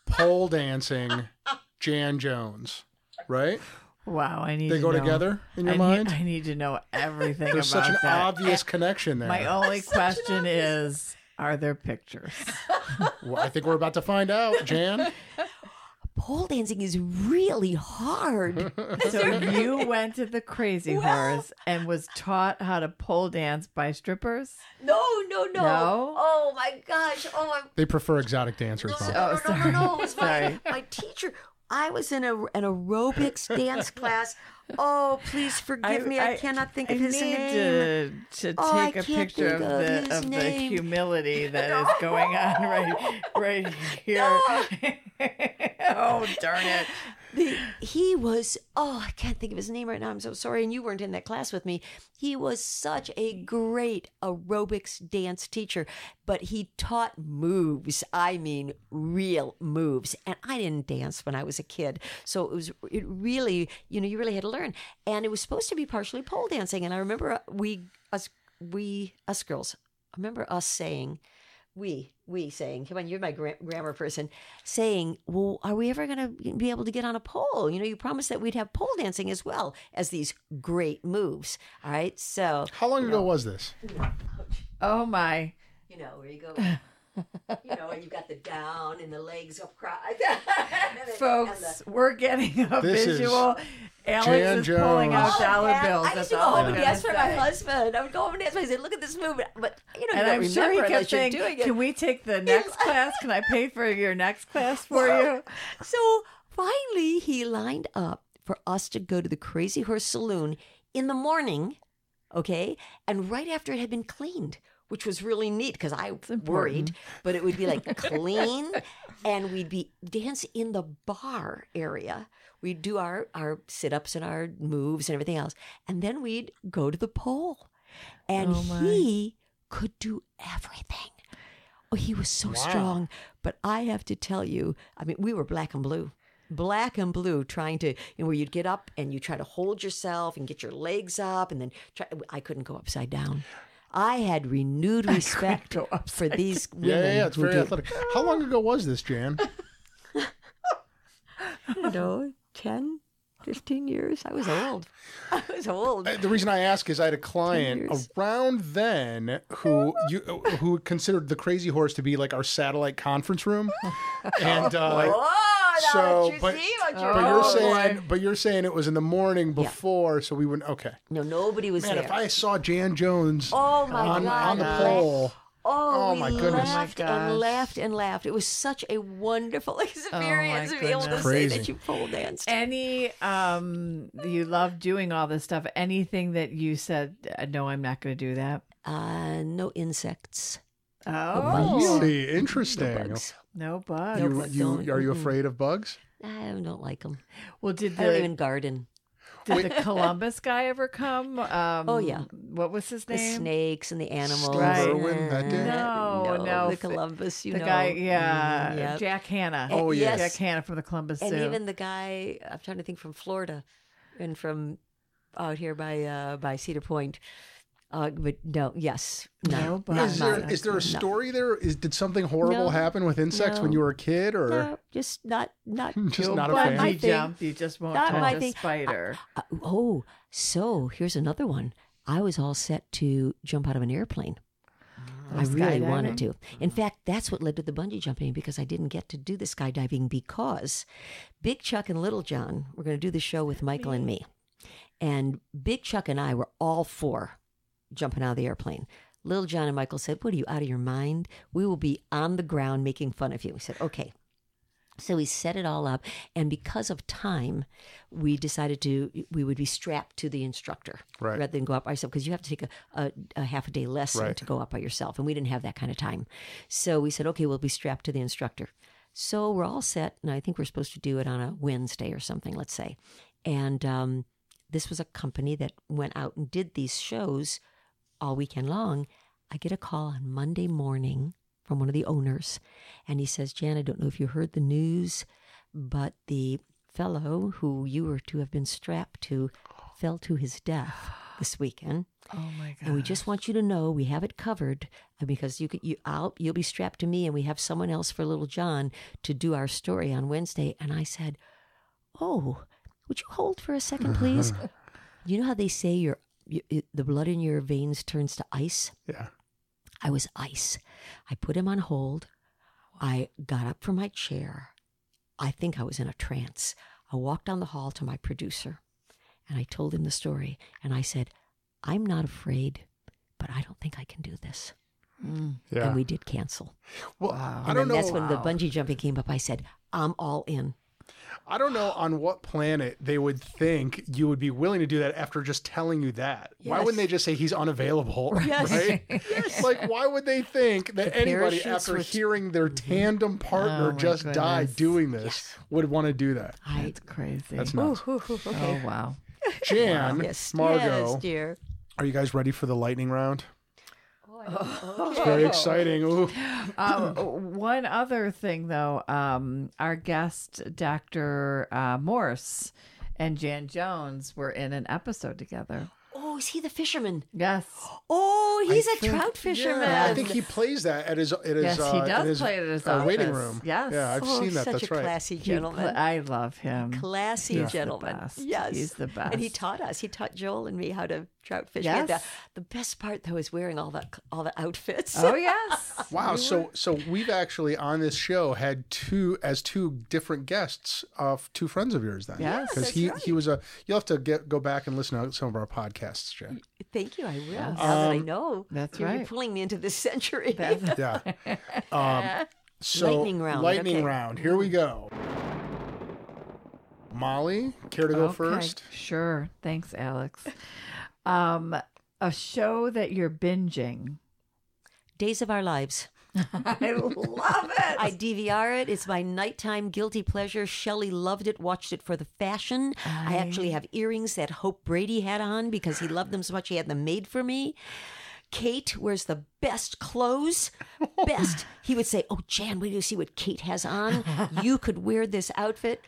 pole dancing. Jan Jones, right? Wow, I need. They go together in your mind. I need to know everything. There's about such an that. obvious connection there. My only question is, are there pictures? Well, I think we're about to find out, Jan. Pole dancing is really hard. So you went to the Crazy Horse and was taught how to pole dance by strippers? No. No? Oh my gosh. They prefer exotic dancers. No. It was my teacher. I was in an aerobics dance class. Oh, please forgive me. I cannot think of his name. To take a picture of the humility that is going on right here. No. Oh, darn it. He was, I can't think of his name right now. I'm so sorry. And you weren't in that class with me. He was such a great aerobics dance teacher, but he taught moves. I mean, real moves. And I didn't dance when I was a kid. So it really, you really had to learn. And it was supposed to be partially pole dancing. And I remember us girls, I remember us saying, we saying, come on, you're my grammar person, saying, well, are we ever going to be able to get on a pole? You promised that we'd have pole dancing as well as these great moves. All right. So how long ago was this? Oh my. Where you go, and you've got the down and the legs up. Folks, we're getting a visual. Alex is pulling out dollar bills. I used to go home and dance for my husband. I would go home and dance. I said, "Look at this move," but and I'm sure he kept saying, "Can we take the next class? Can I pay for your next class for you?" So finally, he lined up for us to go to the Crazy Horse Saloon in the morning, okay, and right after it had been cleaned, which was really neat because I worried, but it would be clean, and we'd be dance in the bar area. We'd do our sit-ups and our moves and everything else. And then we'd go to the pole. And he could do everything. Oh, he was so strong. But I have to tell you, we were black and blue. Black and blue, trying to, where you'd get up and you try to hold yourself and get your legs up. And then I couldn't go upside down. I had renewed respect for these women. Yeah, it's very athletic. How long ago was this, Jan? I don't know, 10, 15 years. I was old. I was old. The reason I ask is I had a client years. around then who considered the Crazy Horse to be like our satellite conference room, and but you're saying it was in the morning before, so we wouldn't. Okay, no, nobody was man. there. If I saw Jan Jones, God, on the pole. Oh, my we goodness. laughed and laughed and laughed. It was such a wonderful experience to be able to say that you pole danced. Any, you love doing all this stuff. Anything that you said, no, I'm not going to do that? No insects. Oh, Really interesting. no bugs. Are you afraid of bugs? I don't like them. Well, I don't even garden. Did the Columbus guy ever come? Oh, yeah. What was his The name? snakes and the animals. Right. Irwin, that did? No. The Columbus, The guy, Yep. Jack Hanna. Oh, yes. Jack Hanna from the Columbus And Zoo. even the guy, I'm trying to think, from Florida and from out here by Cedar Point. But no, yes. No bugs. Is there a story there? Did something horrible happen with insects when you were a kid, or No, just not just You'll not a bungee fan? jump. You just won't Not my touch a thing. spider. So here's another one. I was all set to jump out of an airplane. I really skydiving? wanted to. In fact, that's what led to the bungee jumping, because I didn't get to do the skydiving because Big Chuck and Little John were going to do the show with Michael and me. And Big Chuck and I were all for jumping out of the airplane. Little John and Michael said, "What are you, out of your mind? We will be on the ground making fun of you." We said, "Okay." So we set it all up, and because of time, we decided we would be strapped to the instructor rather than go up by ourselves, because you have to take a half a day lesson to go up by yourself, and we didn't have that kind of time. So we said, "Okay, we'll be strapped to the instructor." So we're all set, and I think we're supposed to do it on a Wednesday or something, let's say. And this was a company that went out and did these shows all weekend long. I get a call on Monday morning from one of the owners, and he says, "Jan, I don't know if you heard the news, but the fellow who you were to have been strapped to fell to his death this weekend. Oh my God. And we just want you to know we have it covered, because you'll be strapped to me, and we have someone else for Little John to do our story on Wednesday." And I said, "Oh, would you hold for a second, please?" You know how they say the blood in your veins turns to ice? Yeah. I was ice. I put him on hold. I got up from my chair. I think I was in a trance. I walked down the hall to my producer, and I told him the story. And I said, "I'm not afraid, but I don't think I can do this." Yeah. And we did cancel. Well, I don't And know. that's when the bungee jumping came up. I said, "I'm all in." I don't know on what planet they would think you would be willing to do that after just telling you that. Why wouldn't they just say he's unavailable? Yes. Right? Yes. Like, why would they think that anybody, parachutes after were- hearing their tandem partner Oh, my just die goodness. doing this, would want to do that? That's crazy. That's nuts. Oh, wow. Jan, Yes, Margot, yes, dear. are you guys ready for the lightning round? It's very exciting. Ooh. One other thing, though, our guest, Dr. Morse, and Jan Jones were in an episode together. Oh, is he the fisherman? Yes. Oh, he's I a think- trout fisherman. Yeah, I think he plays that at his Yes, he does at his, play it at his waiting office. room. Yes. Yeah, I've seen that. Such That's a right. classy gentleman. I love him. Classy He's the gentleman. best. Yes. He's the best. And he taught us. He taught Joel and me how to trout fish. We had Yes. The best part, though, is wearing all the outfits. Oh, yes. Wow, so we've actually on this show had two different guests of two friends of yours then. Yes. Because he was you'll have to go back and listen to some of our podcasts, Jen. Thank you. I will. Now that I know. That's You're right. pulling me into this century. Yeah. So Lightning round, Lightning okay. round. Here we go. Molly, care to go Okay, first? Sure. Thanks, Alex. A show that you're binging. Days of Our Lives. I love it. I DVR it. It's my nighttime guilty pleasure. Shelley loved it, watched it for the fashion. I actually have earrings that Hope Brady had on because he loved them so much he had them made for me. Kate wears the best clothes. Best. He would say, "Oh, Jan, wait till you see what Kate has on. You could wear this outfit."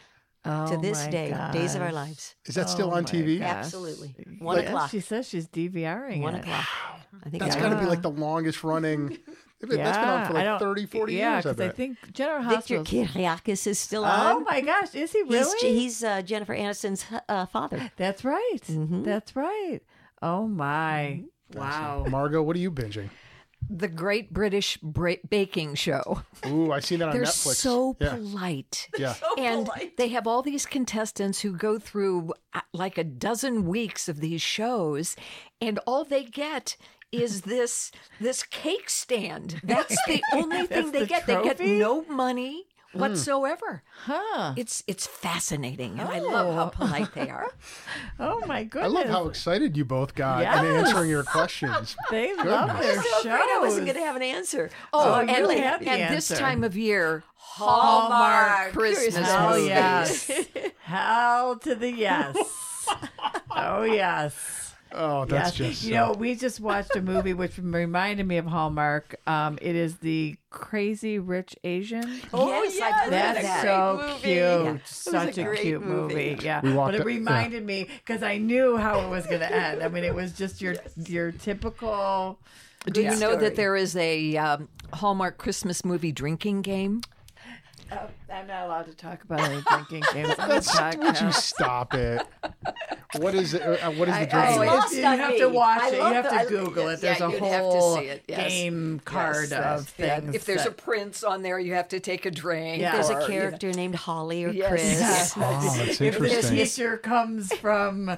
To this my day, Days of Our gosh. Lives. Is that still on TV? gosh. Absolutely. Yes, 1:00. she says she's DVRing 1 it. o'clock. I think That's I got to be like the longest running That's been on for like 30, 40 years, I because I bet. think General Victor Hospital. Kiriakis is still Oh on. my gosh, is he really? He's Jennifer Aniston's father. That's right. That's right. Oh my. Wow. Margot, what are you binging? The Great British Baking Show. Ooh, I seen that on They're Netflix. so Yeah. polite. Yeah. And they have all these contestants who go through like a dozen weeks of these shows, and all they get is this cake stand. That's the only thing they the get. They get trophy? no money whatsoever. Huh. It's fascinating, and I love how polite they are. Oh my I goodness. love how excited you both got in Yes. answering your questions. they love their I'm so afraid I wasn't shows. going to have an answer. Oh, and you had the and this answer. time of year, Hallmark Christmas Hell movies. yes. Hell to the yes. Oh yes. Oh, that's Yes. just You know, we just watched a movie which reminded me of Hallmark. It is the Crazy Rich Asian. Oh, yes, I've heard That's of that. so Great movie. cute. Yeah. It was Such a a great cute movie. Yeah. We walked But it up- reminded me because I knew how it was going to end. I mean, it was just your typical. Do you know story. that there is a Hallmark Christmas movie drinking game? I'm not allowed to talk about any drinking games on the Would you podcast. stop it? What is it? What is the It's drinking? lost you on have me. to watch I it. You love have the- to I- Google it. There's Yeah, a you'd have to whole see it, yes. game card of Yeah, things. if there's a that- prince on there, you have to take a drink. Yeah. There's or, a you know. character named Holly or Yes. Chris. Yes. Oh, that's if the interesting. teacher comes from, I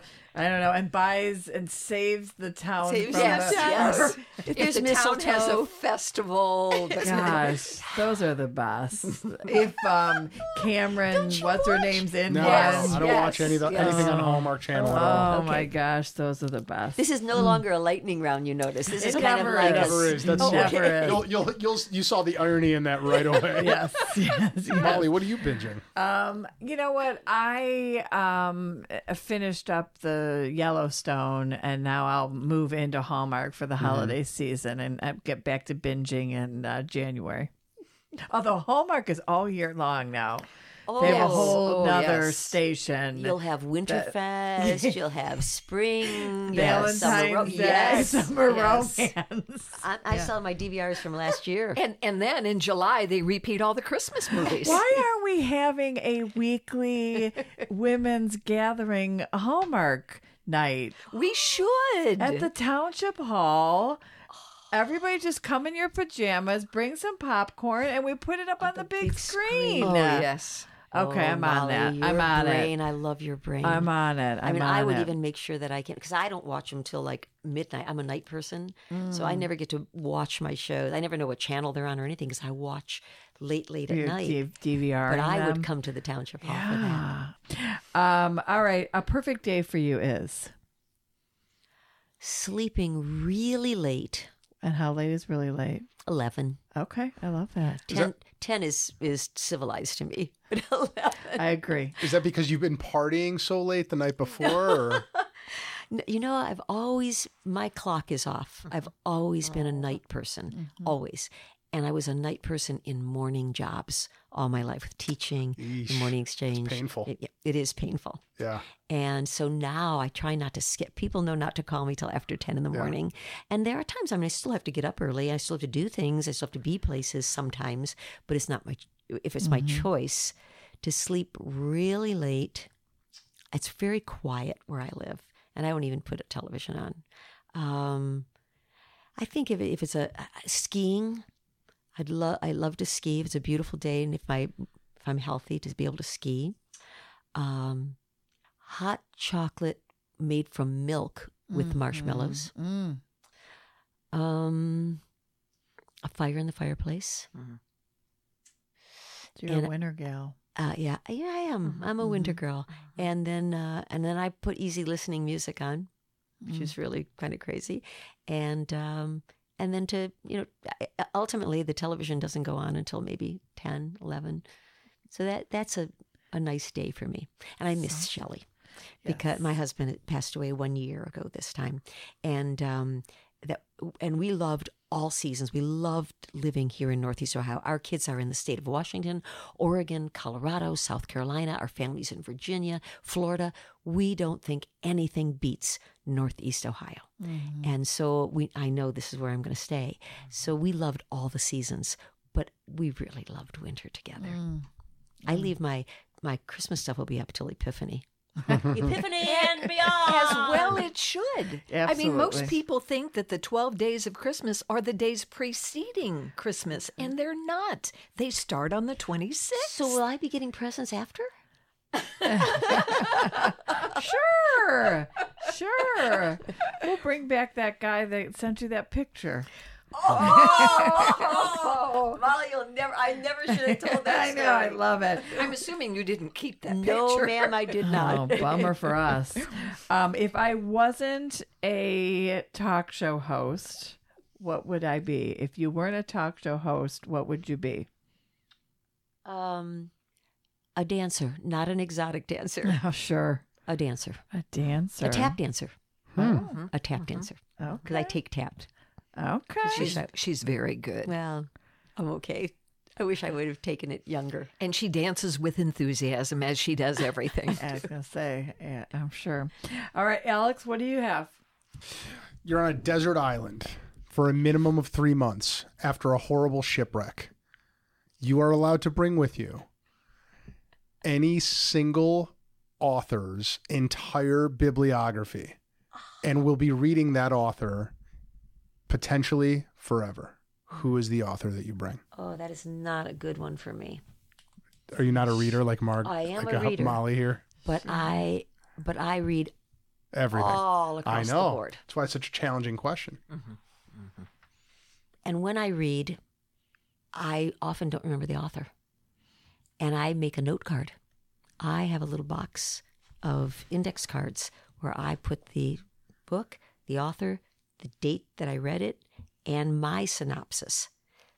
don't know, and buys and saves the town Saves from the a- town. Yes. If There's the town has mistletoe. a festival. Gosh, those are the best. If Cameron, what's her name's in No, one. I don't watch anything on Oh. Hallmark Channel at all. Oh my gosh, those are the best. This is no longer a lightning round, you notice. This is It kind of never like is. a Never is. That's Never is. You saw the irony in that right away. Yes, yes. Molly, what are you binging? You know what? I finished up the Yellowstone, and now I'll move into Hallmark for the holiday season and get back to binging in January. Although Hallmark is all year long now. They have a yes. whole Oh, nother yes. station. You'll have Winterfest. You'll have spring. you'll have Valentine's Day, Yes. summer yes. romance. I saw my DVRs from last year. And then in July, they repeat all the Christmas movies. Why aren't we having a weekly women's gathering Hallmark night We should. at the Township Hall? Everybody just come in your pajamas, bring some popcorn, and we put it up on the big screen. Oh, yes. Okay, I'm on Molly, that. Your I'm on brain. it. I love your brain. I'm on it. I mean, I'm I on would it. even make sure that I can, because I don't watch them till like midnight. I'm a night person, so Mm. I never get to watch my shows. I never know what channel they're on or anything because I watch late at You're night. DVR. But I would come to the Township Hall for that. All right. A perfect day for you is, Sleeping really late, and how late is really late? 11. Okay, I love that. 10 is civilized to me. But 11. I agree. Is that because you've been partying so late the night before? Or? You know, my clock is off. I've always been a night person, always. And I was a night person in morning jobs all my life with teaching, the morning exchange. painful. It is painful. Yeah. And so now I try not to skip. People know not to call me till after 10 in the morning. And there are times, I still have to get up early. I still have to do things. I still have to be places sometimes. But it's not if it's my choice to sleep really late, it's very quiet where I live. And I won't even put a television on. I think if it's a skiing, I love to ski. If it's a beautiful day, and if I'm healthy, to be able to ski. Hot chocolate made from milk with marshmallows. A fire in the fireplace. So you're a winter gal. Yeah, I am. I'm a winter girl. And then I put easy listening music on, which is really kind of crazy. And then ultimately the television doesn't go on until maybe 10, 11. So that's a nice day for me. And I miss Shelley because my husband had passed away 1 year ago this time. And we loved all seasons. We loved living here in Northeast Ohio. Our kids are in the state of Washington, Oregon, Colorado, South Carolina. Our family's in Virginia, Florida. We don't think anything beats Northeast Ohio. And so I know this is where I'm going to stay. So we loved all the seasons, but we really loved winter together. I leave my Christmas stuff will be up till Epiphany. Epiphany and beyond. As well it should. I mean, most Absolutely. people think that the 12 days of Christmas are the days preceding Christmas, and they're not. They start on the 26th. So will I be getting presents after? Sure. We'll bring back that guy that sent you that picture. Oh, Molly, I never should have told that I know, I love it. I'm assuming you didn't keep that No, picture. ma'am, I did not. Oh, bummer for us. If I wasn't a talk show host, what would I be? If you weren't a talk show host, what would you be? A dancer, not an exotic dancer. Oh, sure. A dancer. A dancer. A tap dancer. A tap dancer. Because I Okay. take tapped. Okay. She's very good. Well, I'm okay. I wish I would have taken it younger. And she dances with enthusiasm as she does everything. I was going to say, yeah, I'm sure. All right, Alex, what do you have? You're on a desert island for a minimum of 3 months after a horrible shipwreck. You are allowed to bring with you any single author's entire bibliography, and we'll be reading that author potentially forever. Who is the author that you bring? Oh, that is not a good one for me. Are you not a reader like Mark? I am like a reader. Molly here. But I read Everything. all I across the know. board. That's why it's such a challenging question. And when I read, I often don't remember the author. And I make a note card. I have a little box of index cards where I put the book, the author, the date that I read it, and my synopsis.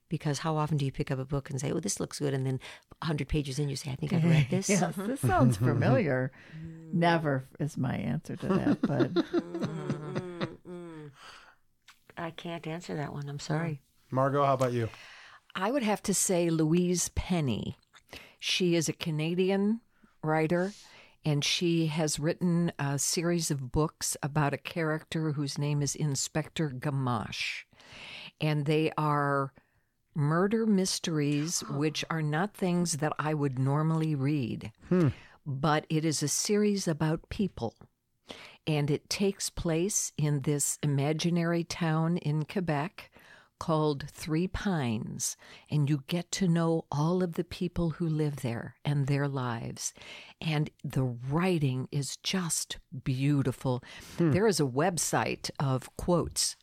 Because how often do you pick up a book and say, oh, this looks good, and then 100 pages in you say, I think I've read this? Yes, this sounds familiar. Never is my answer to that, but I can't answer that one. I'm sorry. Margot, how about you? I would have to say Louise Penny. She is a Canadian writer, and she has written a series of books about a character whose name is Inspector Gamache. And they are murder mysteries, which are not things that I would normally read. But it is a series about people. And it takes place in this imaginary town in Quebec called Three Pines, and you get to know all of the people who live there and their lives. And the writing is just beautiful. There is a website of quotes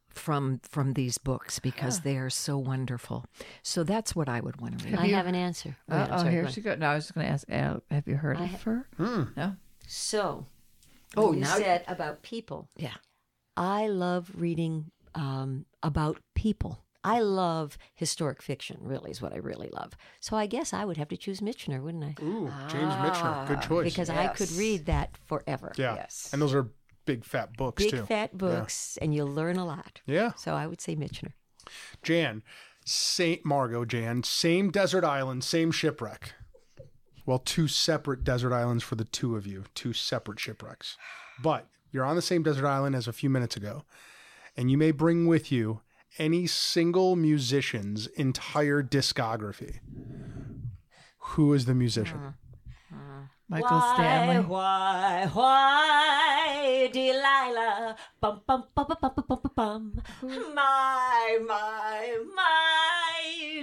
from these books because they are so wonderful. So that's what I would want to read. I have an answer. Wait, I'm sorry, go here on. she goes. No, I was just going to ask, have you heard of her? No. So, Oh, you now- said about people. Yeah. I love reading about people. I love historic fiction, really, is what I really love. So I guess I would have to choose Michener, wouldn't I? Ooh, James Michener. Good choice. Because I could read that forever. yeah. Yes. And those are big fat books, Big too. fat books, and you'll learn a lot. Yeah. So I would say Michener. Jan, Jan, same desert island, same shipwreck. Well, two separate desert islands for the two of you, two separate shipwrecks. But you're on the same desert island as a few minutes ago, and you may bring with you any single musician's entire discography. Who is the musician? Michael Stanley. Why, Delilah? Bum, bum, bum, bum, bum, bum, bum, bum. My,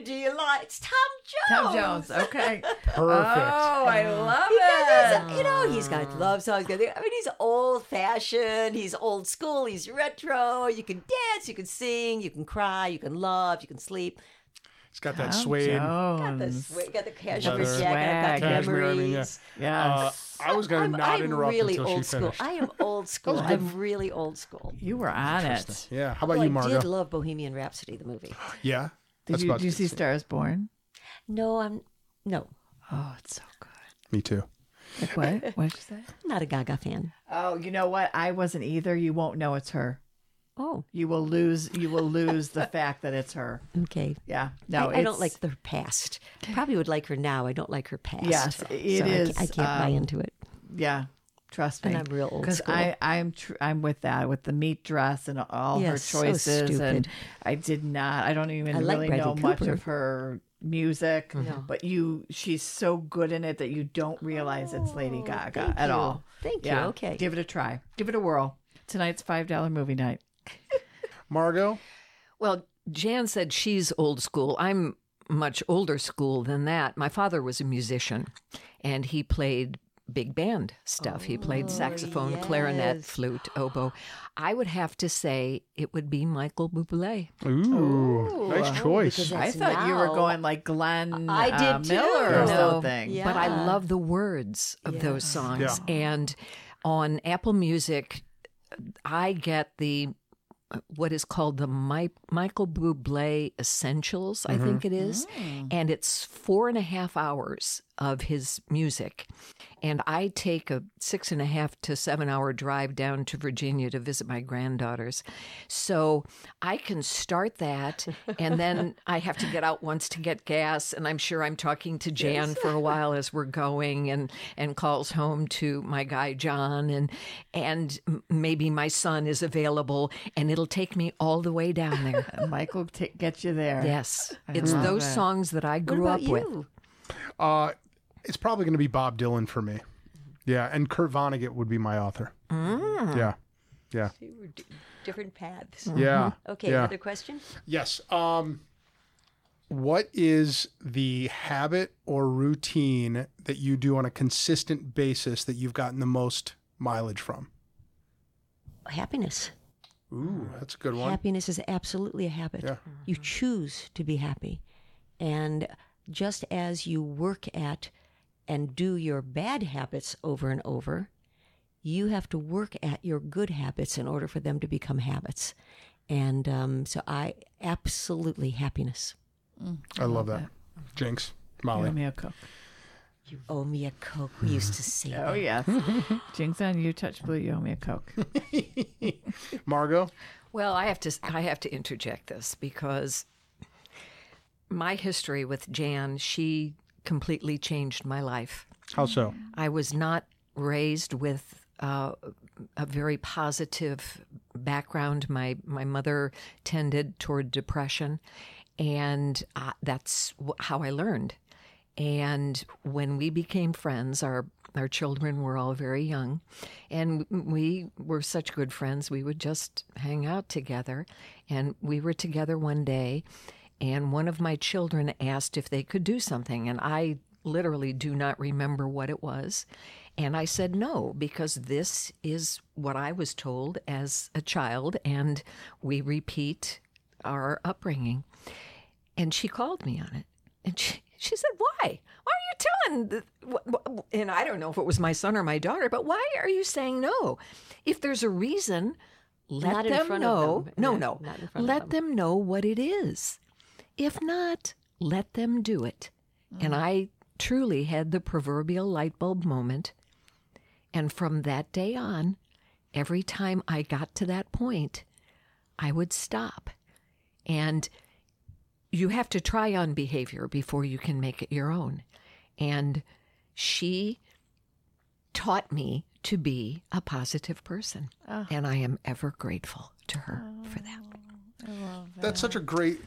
Delilah. It's Tom Jones. Tom Jones. Okay. Perfect. Oh, I love Because it. he's got love songs. I mean, he's old fashioned, he's old school, he's retro. You can dance, you can sing, you can cry, you can love, you can sleep. He's got that Tom suede. Jones. Got the cashmere Leather. jacket, got Cashmere, I memories. mean, yeah. Yes. I was going to not I'm interrupt really until she old school. finished. I am old school. I'm really old school. You were on it. Yeah. How about Although you, I Margo? did love Bohemian Rhapsody, the movie. Yeah. Did you see Stars Born? No, no. Oh, it's so good. Me too. Like what? What did you say? I'm not a Gaga fan. Oh, you know what? I wasn't either. You won't know it's her. Oh, You will lose the fact that it's her. okay. Yeah. No, I don't like her past. Probably would like her now. I don't like her past. Yes, it so is, I can't buy into it. Yeah. Trust me. And I'm real old Because school. I'm with that, with the meat dress and all Yes, her so choices. stupid. And I don't even I like really Bradley know much Cooper. of her music. No. But she's so good in it that you don't realize it's Lady Gaga thank at you. all. Thank you. Yeah. Okay. Give it a try. Give it a whirl. Tonight's $5 movie night. Margot? Well, Jan said she's old school. I'm much older school than that. My father was a musician, and he played big band stuff. He played saxophone, clarinet, yes. flute, oboe. I would have to say it would be Michael Bublé. Ooh, nice choice. because I That's thought you were now- going like Glenn I did too. Miller or No. something. Yeah. But I love the words of those songs. And on Apple Music, I get what is called the Michael Bublé Essentials, I think it is. And it's 4.5 hours of his music. And I take a 6.5 to 7 hour drive down to Virginia to visit my granddaughters. So I can start that, and then I have to get out once to get gas. And I'm sure I'm talking to Jan for a while as we're going, and calls home to my guy John, and maybe my son is available, and it'll take me all the way down there. Michael gets you there. Yes, it's love those it. songs that I What grew about up with. you? It's probably going to be Bob Dylan for me. Yeah, and Kurt Vonnegut would be my author. Yeah. Yeah. We were different paths. Yeah. Okay, Yeah. another question? Yes. What is the habit or routine that you do on a consistent basis that you've gotten the most mileage from? Happiness. Ooh, that's a good one. Happiness is absolutely a habit. Yeah. You choose to be happy. And just as you work at and do your bad habits over and over, you have to work at your good habits in order for them to become habits. And so I absolutely happiness. I love that. Jinx, Molly. Give me a Coke. You owe me a Coke. We used to say Oh, that. yes. Jinx on you, touch blue, you owe me a Coke. Margot? Well, I have to interject this because my history with Jan, she completely changed my life. How so? I was not raised with a very positive background. My mother tended toward depression, and that's how I learned. And when we became friends, our children were all very young, and we were such good friends. We would just hang out together, and we were together one day, and one of my children asked if they could do something, and I literally do not remember what it was. And I said no, because this is what I was told as a child, and we repeat our upbringing. And she called me on it. And she said, why? Why are you telling? And I don't know if it was my son or my daughter, but why are you saying no? If there's a reason, let Not in them front of know. them. No, Yeah, no. not in front of Let them know what it is. If not, let them do it. And I truly had the proverbial light bulb moment. And from that day on, every time I got to that point, I would stop. And you have to try on behavior before you can make it your own. And she taught me to be a positive person. And I am ever grateful to her for that. That's such a great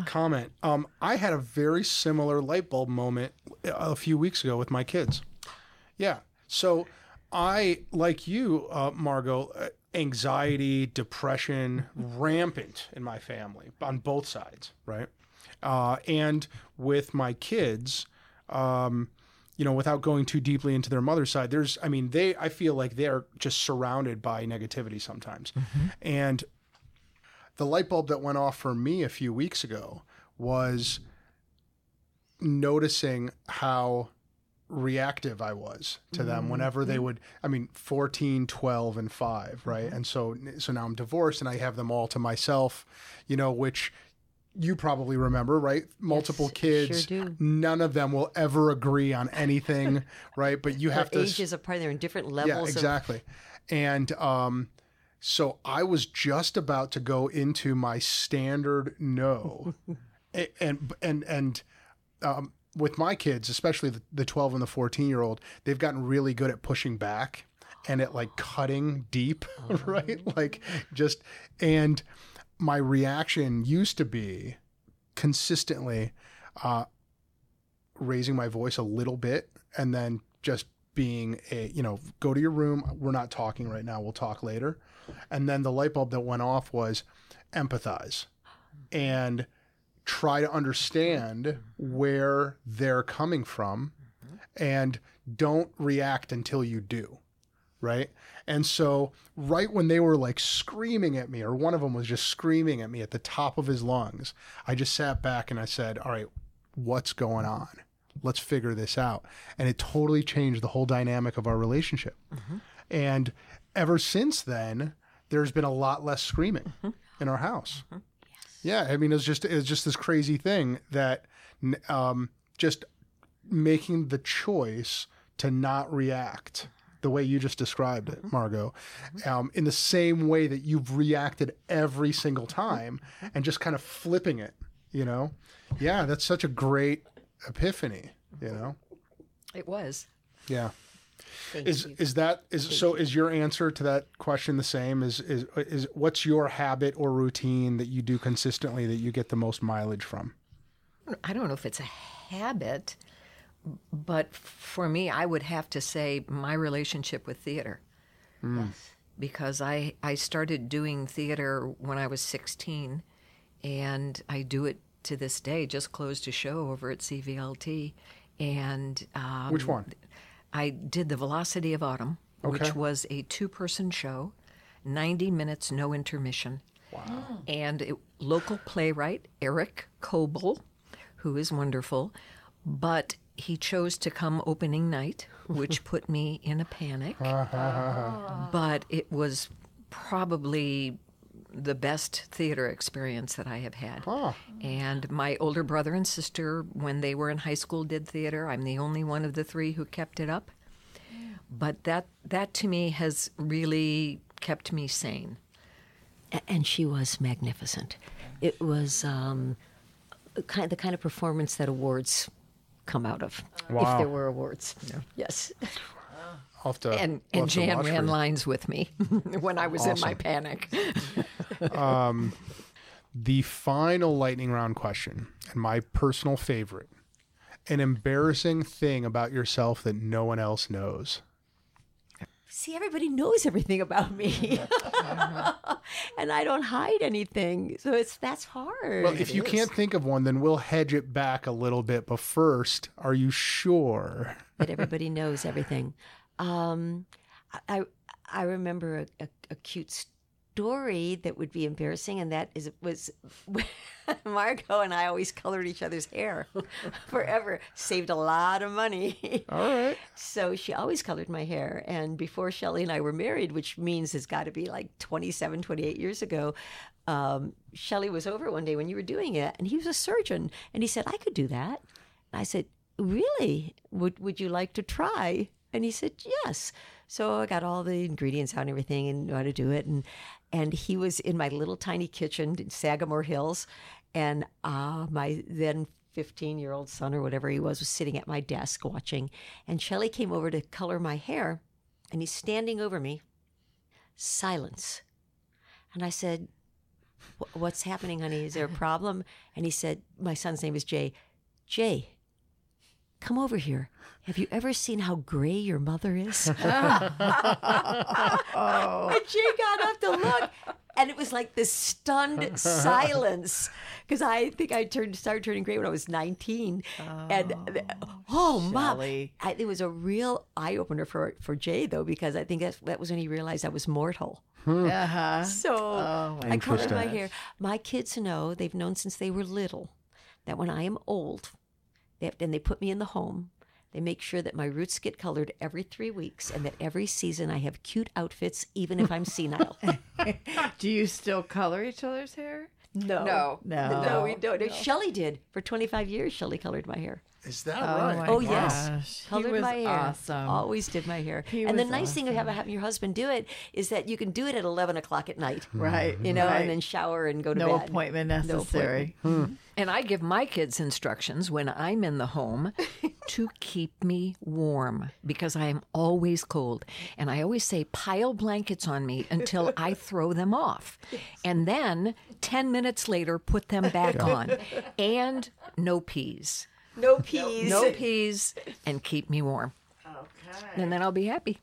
comment. I had a very similar light bulb moment a few weeks ago with my kids. Yeah. So I, like you, Margot, anxiety, depression, rampant in my family on both sides, right? And with my kids, without going too deeply into their mother's side, I feel like they're just surrounded by negativity sometimes. Mm-hmm. And the light bulb that went off for me a few weeks ago was noticing how reactive I was to them whenever they would, 14, 12, and 5, right? Mm-hmm. And so now I'm divorced and I have them all to myself, which you probably remember, right? Multiple kids, sure do. None of them will ever agree on anything, right? But you have to... Ages apart, they're in different levels. Yeah, exactly. And So I was just about to go into my standard no. and with my kids, especially the 12 and the 14-year-old, they've gotten really good at pushing back and at like cutting deep, right? Like and my reaction used to be consistently raising my voice a little bit and then just being go to your room. We're not talking right now. We'll talk later. And then the light bulb that went off was empathize and try to understand where they're coming from and don't react until you do. Right. And so right when they were like screaming at me, or one of them was just screaming at me at the top of his lungs, I just sat back and I said, all right, what's going on? Let's figure this out. And it totally changed the whole dynamic of our relationship. And ever since then, there's been a lot less screaming in our house. Yeah. I mean, it's just this crazy thing that just making the choice to not react the way you just described it, Margot, in the same way that you've reacted every single time and just kind of flipping it, Yeah, that's such a great epiphany, It was. Yeah. Thank Is you. is your answer to that question the same? Is what's your habit or routine that you do consistently that you get the most mileage from? I don't know if it's a habit, but for me, I would have to say my relationship with theater. Yes. Because I started doing theater when I was 16, and I do it to this day. Just closed a show over at CVLT. And Which one? I did The Velocity of Autumn, which was a 2-person show, 90 minutes, no intermission. Wow. And local playwright Eric Coble, who is wonderful, but he chose to come opening night, which put me in a panic. But it was probably the best theater experience that I have had. And my older brother and sister, when they were in high school, did theater. I'm the only one of the 3 who kept it up. But that to me has really kept me sane. And she was magnificent. It was the kind of performance that awards come out of, if there were awards. Yes. I'll have to, And we'll have to Jan watch ran for you. lines with me when I was in my panic. The final lightning round question, and my personal favorite: an embarrassing thing about yourself that no one else knows. See, everybody knows everything about me. And I don't hide anything. So that's hard. Well, if you can't think of one, then we'll hedge it back a little bit. But first, are you sure? That everybody knows everything. I remember a cute story that would be embarrassing, and that was Margot and I always colored each other's hair forever. Saved a lot of money. All right. So she always colored my hair. And before Shelley and I were married, which means it's got to be like 27, 28 years ago, Shelley was over one day when you were doing it, and he was a surgeon, and he said, I could do that. And I said, really? Would you like to try? And he said, yes. So I got all the ingredients out and everything and knew how to do it. And he was in my little tiny kitchen in Sagamore Hills. And my then 15-year-old son or whatever he was sitting at my desk watching. And Shelley came over to color my hair. And he's standing over me. Silence. And I said, what's happening, honey? Is there a problem? And he said, my son's name is Jay. Jay, come over here. Have you ever seen how gray your mother is? And Jay got up to look, and it was like this stunned silence, because I think I started turning gray when I was 19. Mom, it was a real eye opener for Jay though, because I think that was when he realized I was mortal. So I colored my hair. My kids know, they've known since they were little, that when I am old, and they put me in the home, they make sure that my roots get colored every 3 weeks, and that every season I have cute outfits, even if I'm senile. Do you still color each other's hair? No, No. we don't. Shelley did. For 25 years, Shelley colored my hair. Is that Oh, right? my Oh, gosh. yes. He Colored was my hair. awesome. Always did my hair. He And the was nice thing of awesome. having your husband do it is that you can do it at 11 o'clock at night. Right. You know, right. and then shower and go to no bed. appointment No necessary. And I give my kids instructions when I'm in the home to keep me warm because I am always cold. And I always say, pile blankets on me until I throw them off. And then 10 minutes later, put them back on. And no peas. No peas. No peas, and keep me warm. Okay. And then I'll be happy.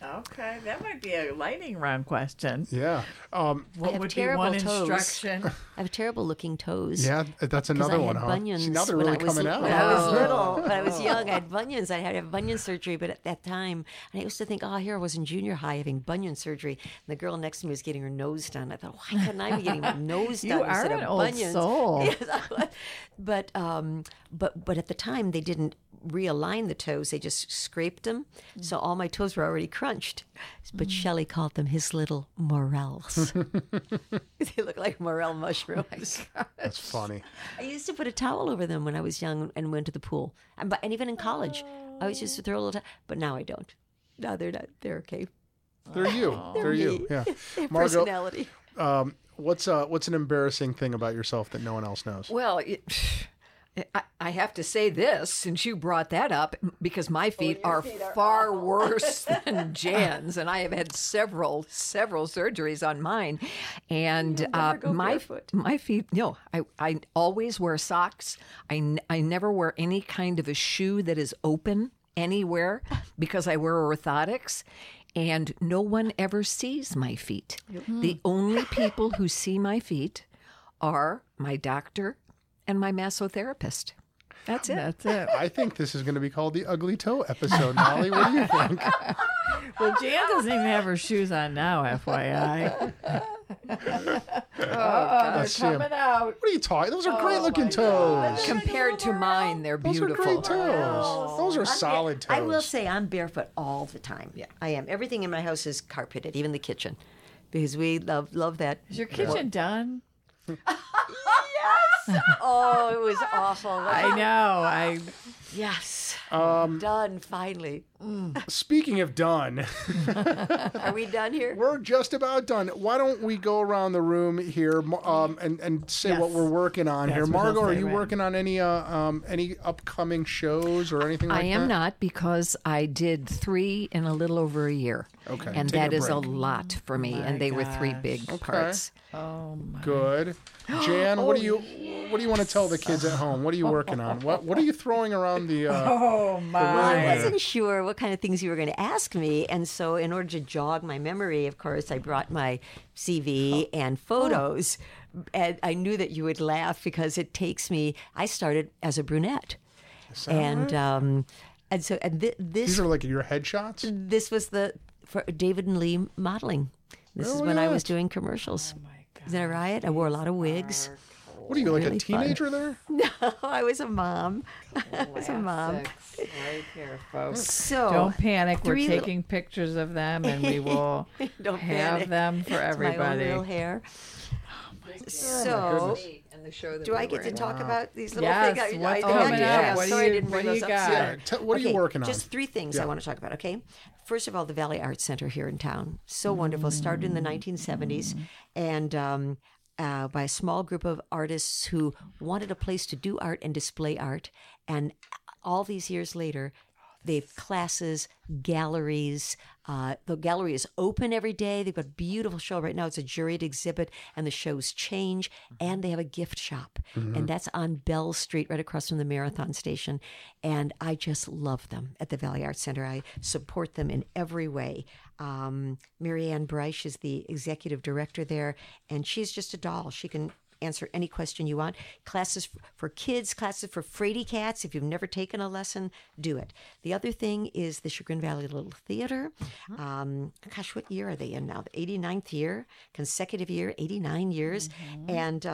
Okay. That might be a lightning round question. Yeah. What have would be terrible one toes. instruction? I have terrible looking toes. Yeah, that's 'Cause another I one, had huh? bunions See, now they're when really I was, coming out. When I was little, when I was young, I had bunions. I had to have bunion surgery, but at that time, and I used to think, oh, here I was in junior high having bunion surgery, and the girl next to me was getting her nose done. I thought, why couldn't I be getting my nose You done are instead an of old bunions? soul. Yes, I was. But at the time, they didn't realign the toes; they just scraped them, so all my toes were already crunched. But Shelley called them his little morels. They look like morel mushrooms. That's funny. I used to put a towel over them when I was young and went to the pool. And even in college, I was just to throw a little but now I don't. No, they're not. They're okay. They're you. They're you. me. Yeah. Their Margot, personality. what's an embarrassing thing about yourself that no one else knows? Well, I have to say this since you brought that up because my feet are far worse than Jan's, and I have had several surgeries on mine. And my feet, no, I always wear socks. I never wear any kind of a shoe that is open anywhere because I wear orthotics. And no one ever sees my feet. The only people who see my feet are my doctor and my massotherapist. That's it. That's it. I think this is going to be called the Ugly Toe episode, Molly. What do you think? Well, Jan doesn't even have her shoes on now, FYI. They're see 'em. coming out. What are you talking? Those are great looking toes. Compared to mine, they're Those are beautiful. great toes. Those are solid toes. I will say I'm barefoot all the time. Yeah, I am. Everything in my house is carpeted, even the kitchen, because we love that. Is your kitchen done? Oh, it was awful. I know. Yes. Done finally. Speaking of done, Are we done here? we're just about done. Why don't we go around the room here and say what Yes. we're working on here? That's what Margot, he'll are say, you right. working on any upcoming shows or anything like I that? am not because I did 3 in a little over a year. Okay, And take that a is a break. lot for me. And they were 3 big parts. Oh my. Good. Jan, what do you want to tell the kids at home? What are you working on? What are you throwing around the? Oh my. I wasn't sure what kind of things you were going to ask me, and so in order to jog my memory, of course, I brought my CV and photos, and I knew that you would laugh because it takes me. I started as a brunette, and so this These are like your headshots. this was for David and Lee modeling. This is when I was doing commercials. Oh my God. Isn't that right? I wore a lot of wigs. What are you, like really a fun. teenager there? No, I was a mom. I was a mom. Right here, folks. So Don't panic. We're 3 little- taking pictures of them, and we will Don't have panic. them for It's my own everybody. little hair. So, And the show that do I get to talk about these little Yes, things? what's I'm coming up? What do sorry I you- didn't bring what do those you up. got? sooner. What are you working on? Just 3 things I want to talk about, okay? First of all, the Valley Arts Center here in town. So wonderful. Started in the 1970s and by a small group of artists who wanted a place to do art and display art. And all these years later, they have classes, galleries. The gallery is open every day. They've got a beautiful show right now. It's a juried exhibit, and the shows change. And they have a gift shop, and that's on Bell Street, right across from the Marathon Station. And I just love them at the Valley Arts Center. I support them in every way. Marianne Bryce is the executive director there, and she's just a doll. She can answer any question you want. Classes for kids, classes for fraidy cats. If you've never taken a lesson, do it. The other thing is the Chagrin Valley Little Theater. Gosh, what year are they in now? The 89th year, consecutive year, 89 years. And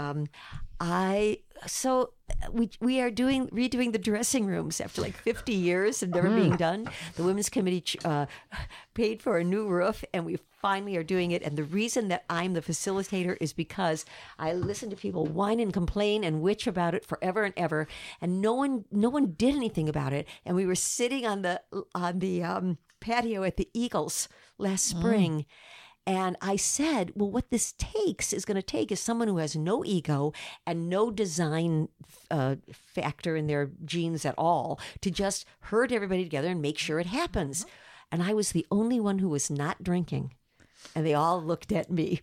we are redoing the dressing rooms after like 50 years of never being done. The Women's Committee paid for a new roof, and we finally are doing it. And the reason that I'm the facilitator is because I listen to people whine and complain and witch about it forever and ever, and no one did anything about it. And we were sitting on the patio at the Eagles last spring. And I said, well, what this is going to take is someone who has no ego and no design factor in their genes at all to just herd everybody together and make sure it happens. And I was the only one who was not drinking. And they all looked at me.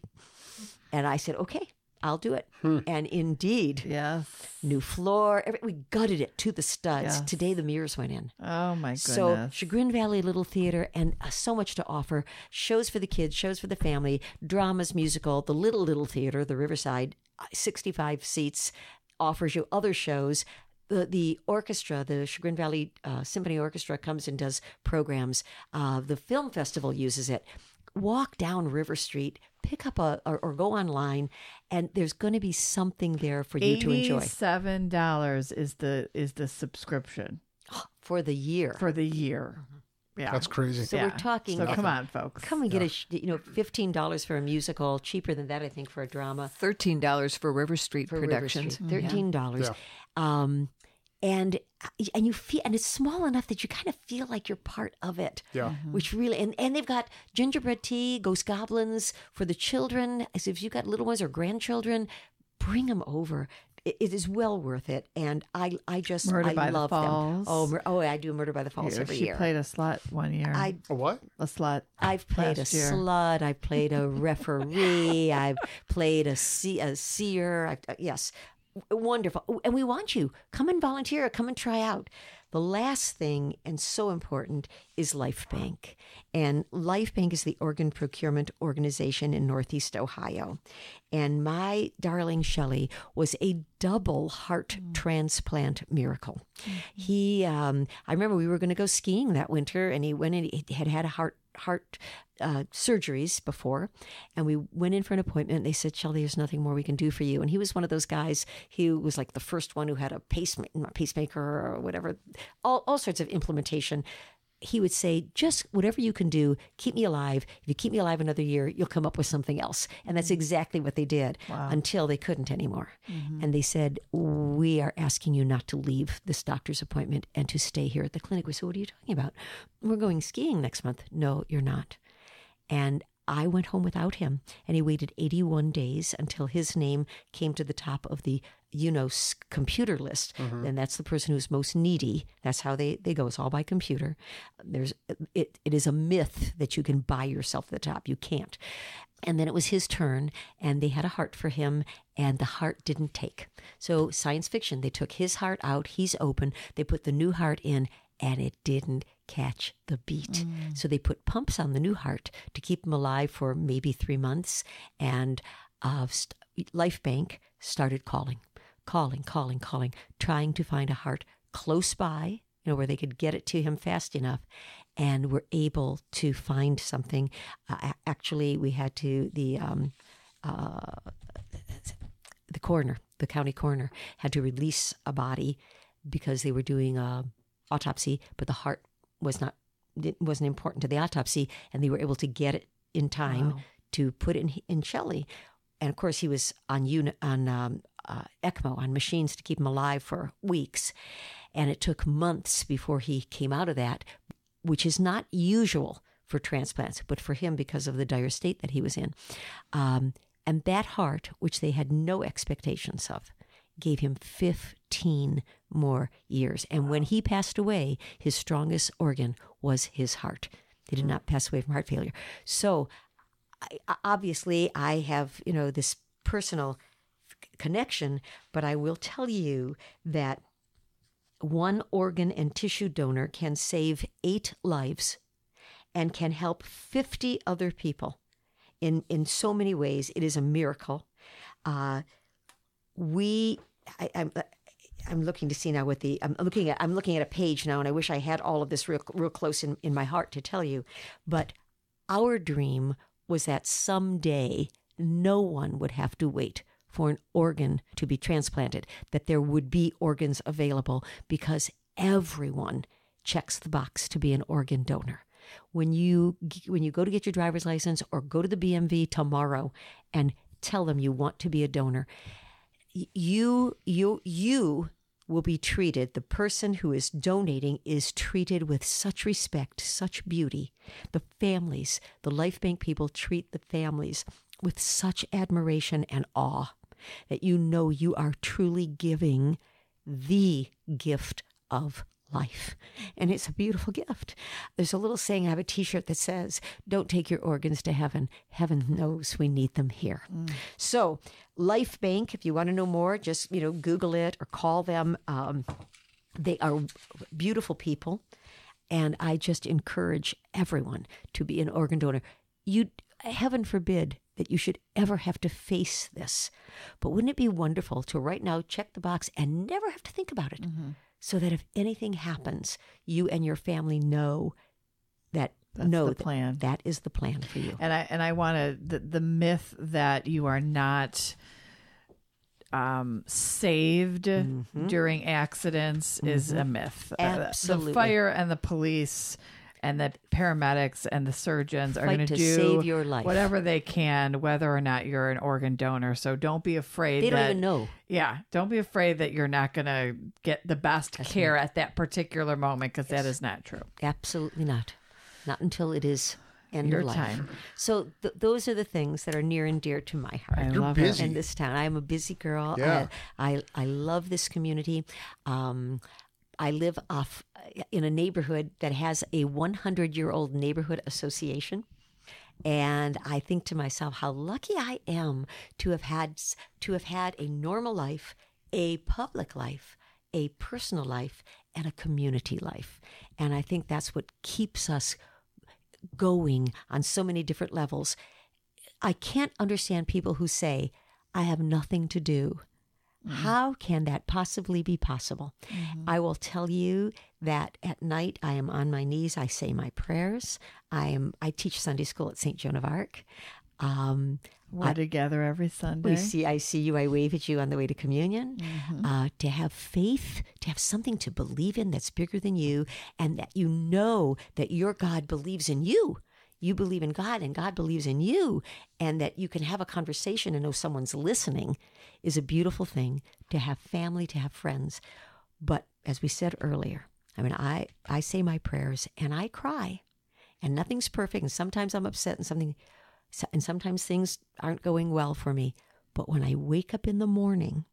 And I said, okay, I'll do it. And indeed, Yes. new floor. We gutted it to the studs. Yes. Today the mirrors went in. Oh my goodness. So Chagrin Valley Little Theater, and so much to offer. Shows for the kids, shows for the family, dramas, musical. The Little Theater, the Riverside, 65 seats, offers you other shows. The orchestra, the Chagrin Valley Symphony Orchestra, comes and does programs. The film festival uses it. Walk down River Street, pick up or go online, and there's going to be something there for you to enjoy. $87 is the subscription For the year. for the year. Yeah, That's crazy. So we're talking. So come on, folks. Come and get $15 for a musical. Cheaper than that, I think, for a drama. $13 for River Street For River Productions. Street, $13. And you feel, and it's small enough that you kind of feel like you're part of it. Yeah. Which really, and they've got gingerbread tea, ghost goblins for the children. As if you've got little ones or grandchildren, bring them over. It is well worth it, and I Murder by the love Falls. them. I do Murder by the Falls every She year. played a slut one year. A what? A slut. I've played a last year. slut. I've played a referee. I've played a seer. Yes, wonderful. And we want you. Come and volunteer. Come and try out. The last thing, and so important, is Life Bank. And Life Bank is the organ procurement organization in Northeast Ohio. And my darling Shelley was a double heart transplant miracle. He, I remember we were going to go skiing that winter, and he went in, he had a heart surgeries before, and we went in for an appointment, and they said, Shelley, there's nothing more we can do for you. And he was one of those guys who was like the first one who had a pacemaker or whatever, all sorts of implementation. He would say, just whatever you can do, keep me alive. If you keep me alive another year, you'll come up with something else. And that's exactly what they did until they couldn't anymore. And they said, we are asking you not to leave this doctor's appointment and to stay here at the clinic. We said, what are you talking about? We're going skiing next month. No, you're not. And I went home without him, and he waited 81 days until his name came to the top of the computer list. And that's the person who's most needy. That's how they go. It's all by computer. It is a myth that you can buy yourself the top. You can't. And then it was his turn, and they had a heart for him, and the heart didn't take. So science fiction, they took his heart out. He's open. They put the new heart in, and it didn't catch the beat. So they put pumps on the new heart to keep him alive for maybe 3 months. And Life Bank started calling, trying to find a heart close by, where they could get it to him fast enough. And were able to find something. Actually, we had to, the coroner, the county coroner, had to release a body because they were doing a autopsy, but the heart wasn't important to the autopsy, and they were able to get it in time to put it in Shelley. And of course, he was on ECMO, on machines to keep him alive for weeks. And it took months before he came out of that, which is not usual for transplants, but for him, because of the dire state that he was in. And that heart, which they had no expectations of, gave him 15 more years. And when he passed away, his strongest organ was his heart. He did not pass away from heart failure. So obviously I have, this personal connection, but I will tell you that one organ and tissue donor can save 8 lives and can help 50 other people in so many ways. It is a miracle. I'm looking to see now I'm looking at a page now, and I wish I had all of this real close in my heart to tell you. But our dream was that someday no one would have to wait for an organ to be transplanted, that there would be organs available, because everyone checks the box to be an organ donor. when you go to get your driver's license or go to the BMV tomorrow and tell them you want to be a donor, you will be treated. The person who is donating is treated with such respect, such beauty. The families, the Life Bank people treat the families with such admiration and awe that you know you are truly giving the gift of life. And it's a beautiful gift. There's a little saying, I have a t-shirt that says, don't take your organs to heaven. Heaven knows we need them here. So Life Bank, if you want to know more, just, Google it or call them. They are beautiful people. And I just encourage everyone to be an organ donor. Heaven forbid that you should ever have to face this. But wouldn't it be wonderful to right now check the box and never have to think about it? So that if anything happens, you and your family know that the plan. That is the plan for you. And I want to the myth that you are not saved during accidents is a myth. Absolutely. The fire and the police and the paramedics and the surgeons are going to do save your life, whatever they can, whether or not you're an organ donor. So don't be afraid. They don't even know. Yeah, don't be afraid that you're not going to get the best care at that particular moment, because that is not true. Absolutely not. Not until it is end Your of life. time. So those are the things that are near and dear to my heart. You're busy. In this town, I am a busy girl. Yeah. I love this community. I live in a neighborhood that has a 100-year-old neighborhood association. And I think to myself, how lucky I am to have had a normal life, a public life, a personal life, and a community life. And I think that's what keeps us going on so many different levels. I can't understand people who say, I have nothing to do. How can that possibly be possible? I will tell you that at night I am on my knees. I say my prayers. I teach Sunday school at St. Joan of Arc. We're together every Sunday. I see you. I wave at you on the way to communion. To have faith, to have something to believe in that's bigger than you, and that you know that your God believes in you. You believe in God and God believes in you, and that you can have a conversation and know someone's listening is a beautiful thing. To have family, to have friends. But as we said earlier, I say my prayers and I cry, and nothing's perfect, and sometimes I'm upset and sometimes things aren't going well for me. But when I wake up in the morning,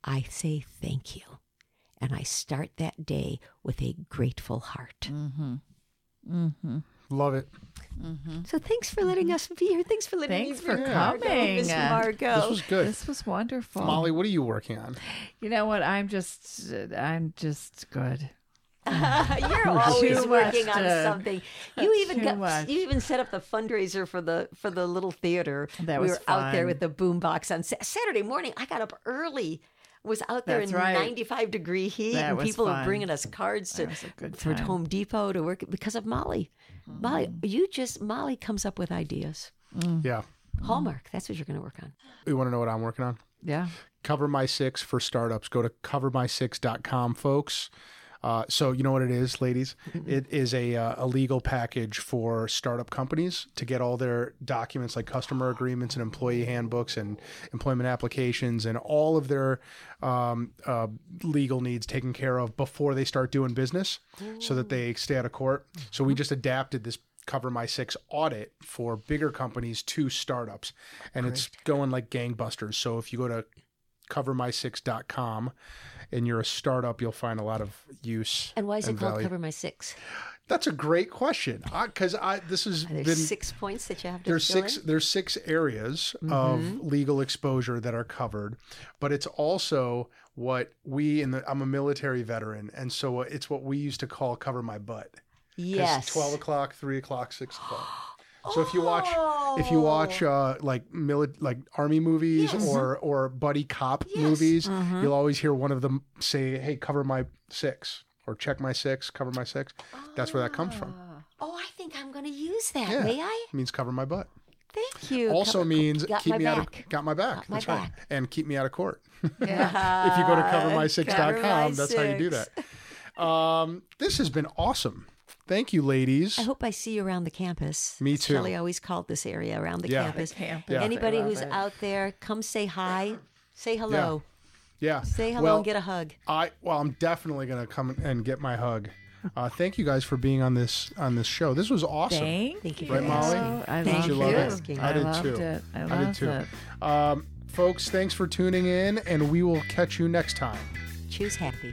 I say thank you, and I start that day with a grateful heart. Love it. So thanks for letting us be here. Thanks for letting me be for here, coming. Miss Margot. This was good. This was wonderful. Molly, what are you working on? You know what? I'm just good. You're always Too working much on to- something. You Too much. even set up the fundraiser for the little theater. That we was were out there fun. with the boombox on Saturday morning. I got up early. Was out there That's in right. 95-degree heat, That and was people were fun. bringing us cards That was a good for time. Home Depot to work because of Molly. Molly, Molly comes up with ideas. Yeah. Hallmark, that's what you're going to work on. You want to know what I'm working on? Yeah. Cover My Six for startups. Go to covermy6.com, folks. So you know what it is, ladies? It is a legal package for startup companies to get all their documents like customer agreements and employee handbooks and employment applications and all of their legal needs taken care of before they start doing business so that they stay out of court. So we just adapted this Cover My Six audit for bigger companies to startups, and it's going like gangbusters. So if you go to covermy6.com and you're a startup, you'll find a lot of use. And why is it called value. Cover My Six? That's a great question. Because this has Are there been 6 points that you have to there's fill six in? there's 6 areas of legal exposure that are covered, but it's also what I'm a military veteran, and so it's what we used to call cover my butt. 'Cause Yes. 12 o'clock, 3 o'clock, 6 o'clock. So if you watch like army movies or buddy cop movies, you'll always hear one of them say, "Hey, cover my 6," or "Check my 6, cover my 6." That's where that comes from. Oh, I think I'm going to use that. Yeah. May I? It means cover my butt. Thank you. Also means got keep my me out back. of got my back. Got my That's right. back. And keep me out of court. Yeah. If you go to covermy6.com, Cover My that's how you do Six. that. This has been awesome. Thank you, ladies. I hope I see you around the campus. Me too. Shelley always called this area around the Yeah. campus. Yeah. Anybody I love who's it. out there, come say hi. Say hello. Yeah. Say hello Well, and get a hug. I'm definitely gonna come and get my hug. Thank you guys for being on this show. This was awesome. Thank you you. for Right, Molly? I Thank loved you for it. asking. I did loved too. it. I did loved too. it. Folks, thanks for tuning in, and we will catch you next time. Choose happy.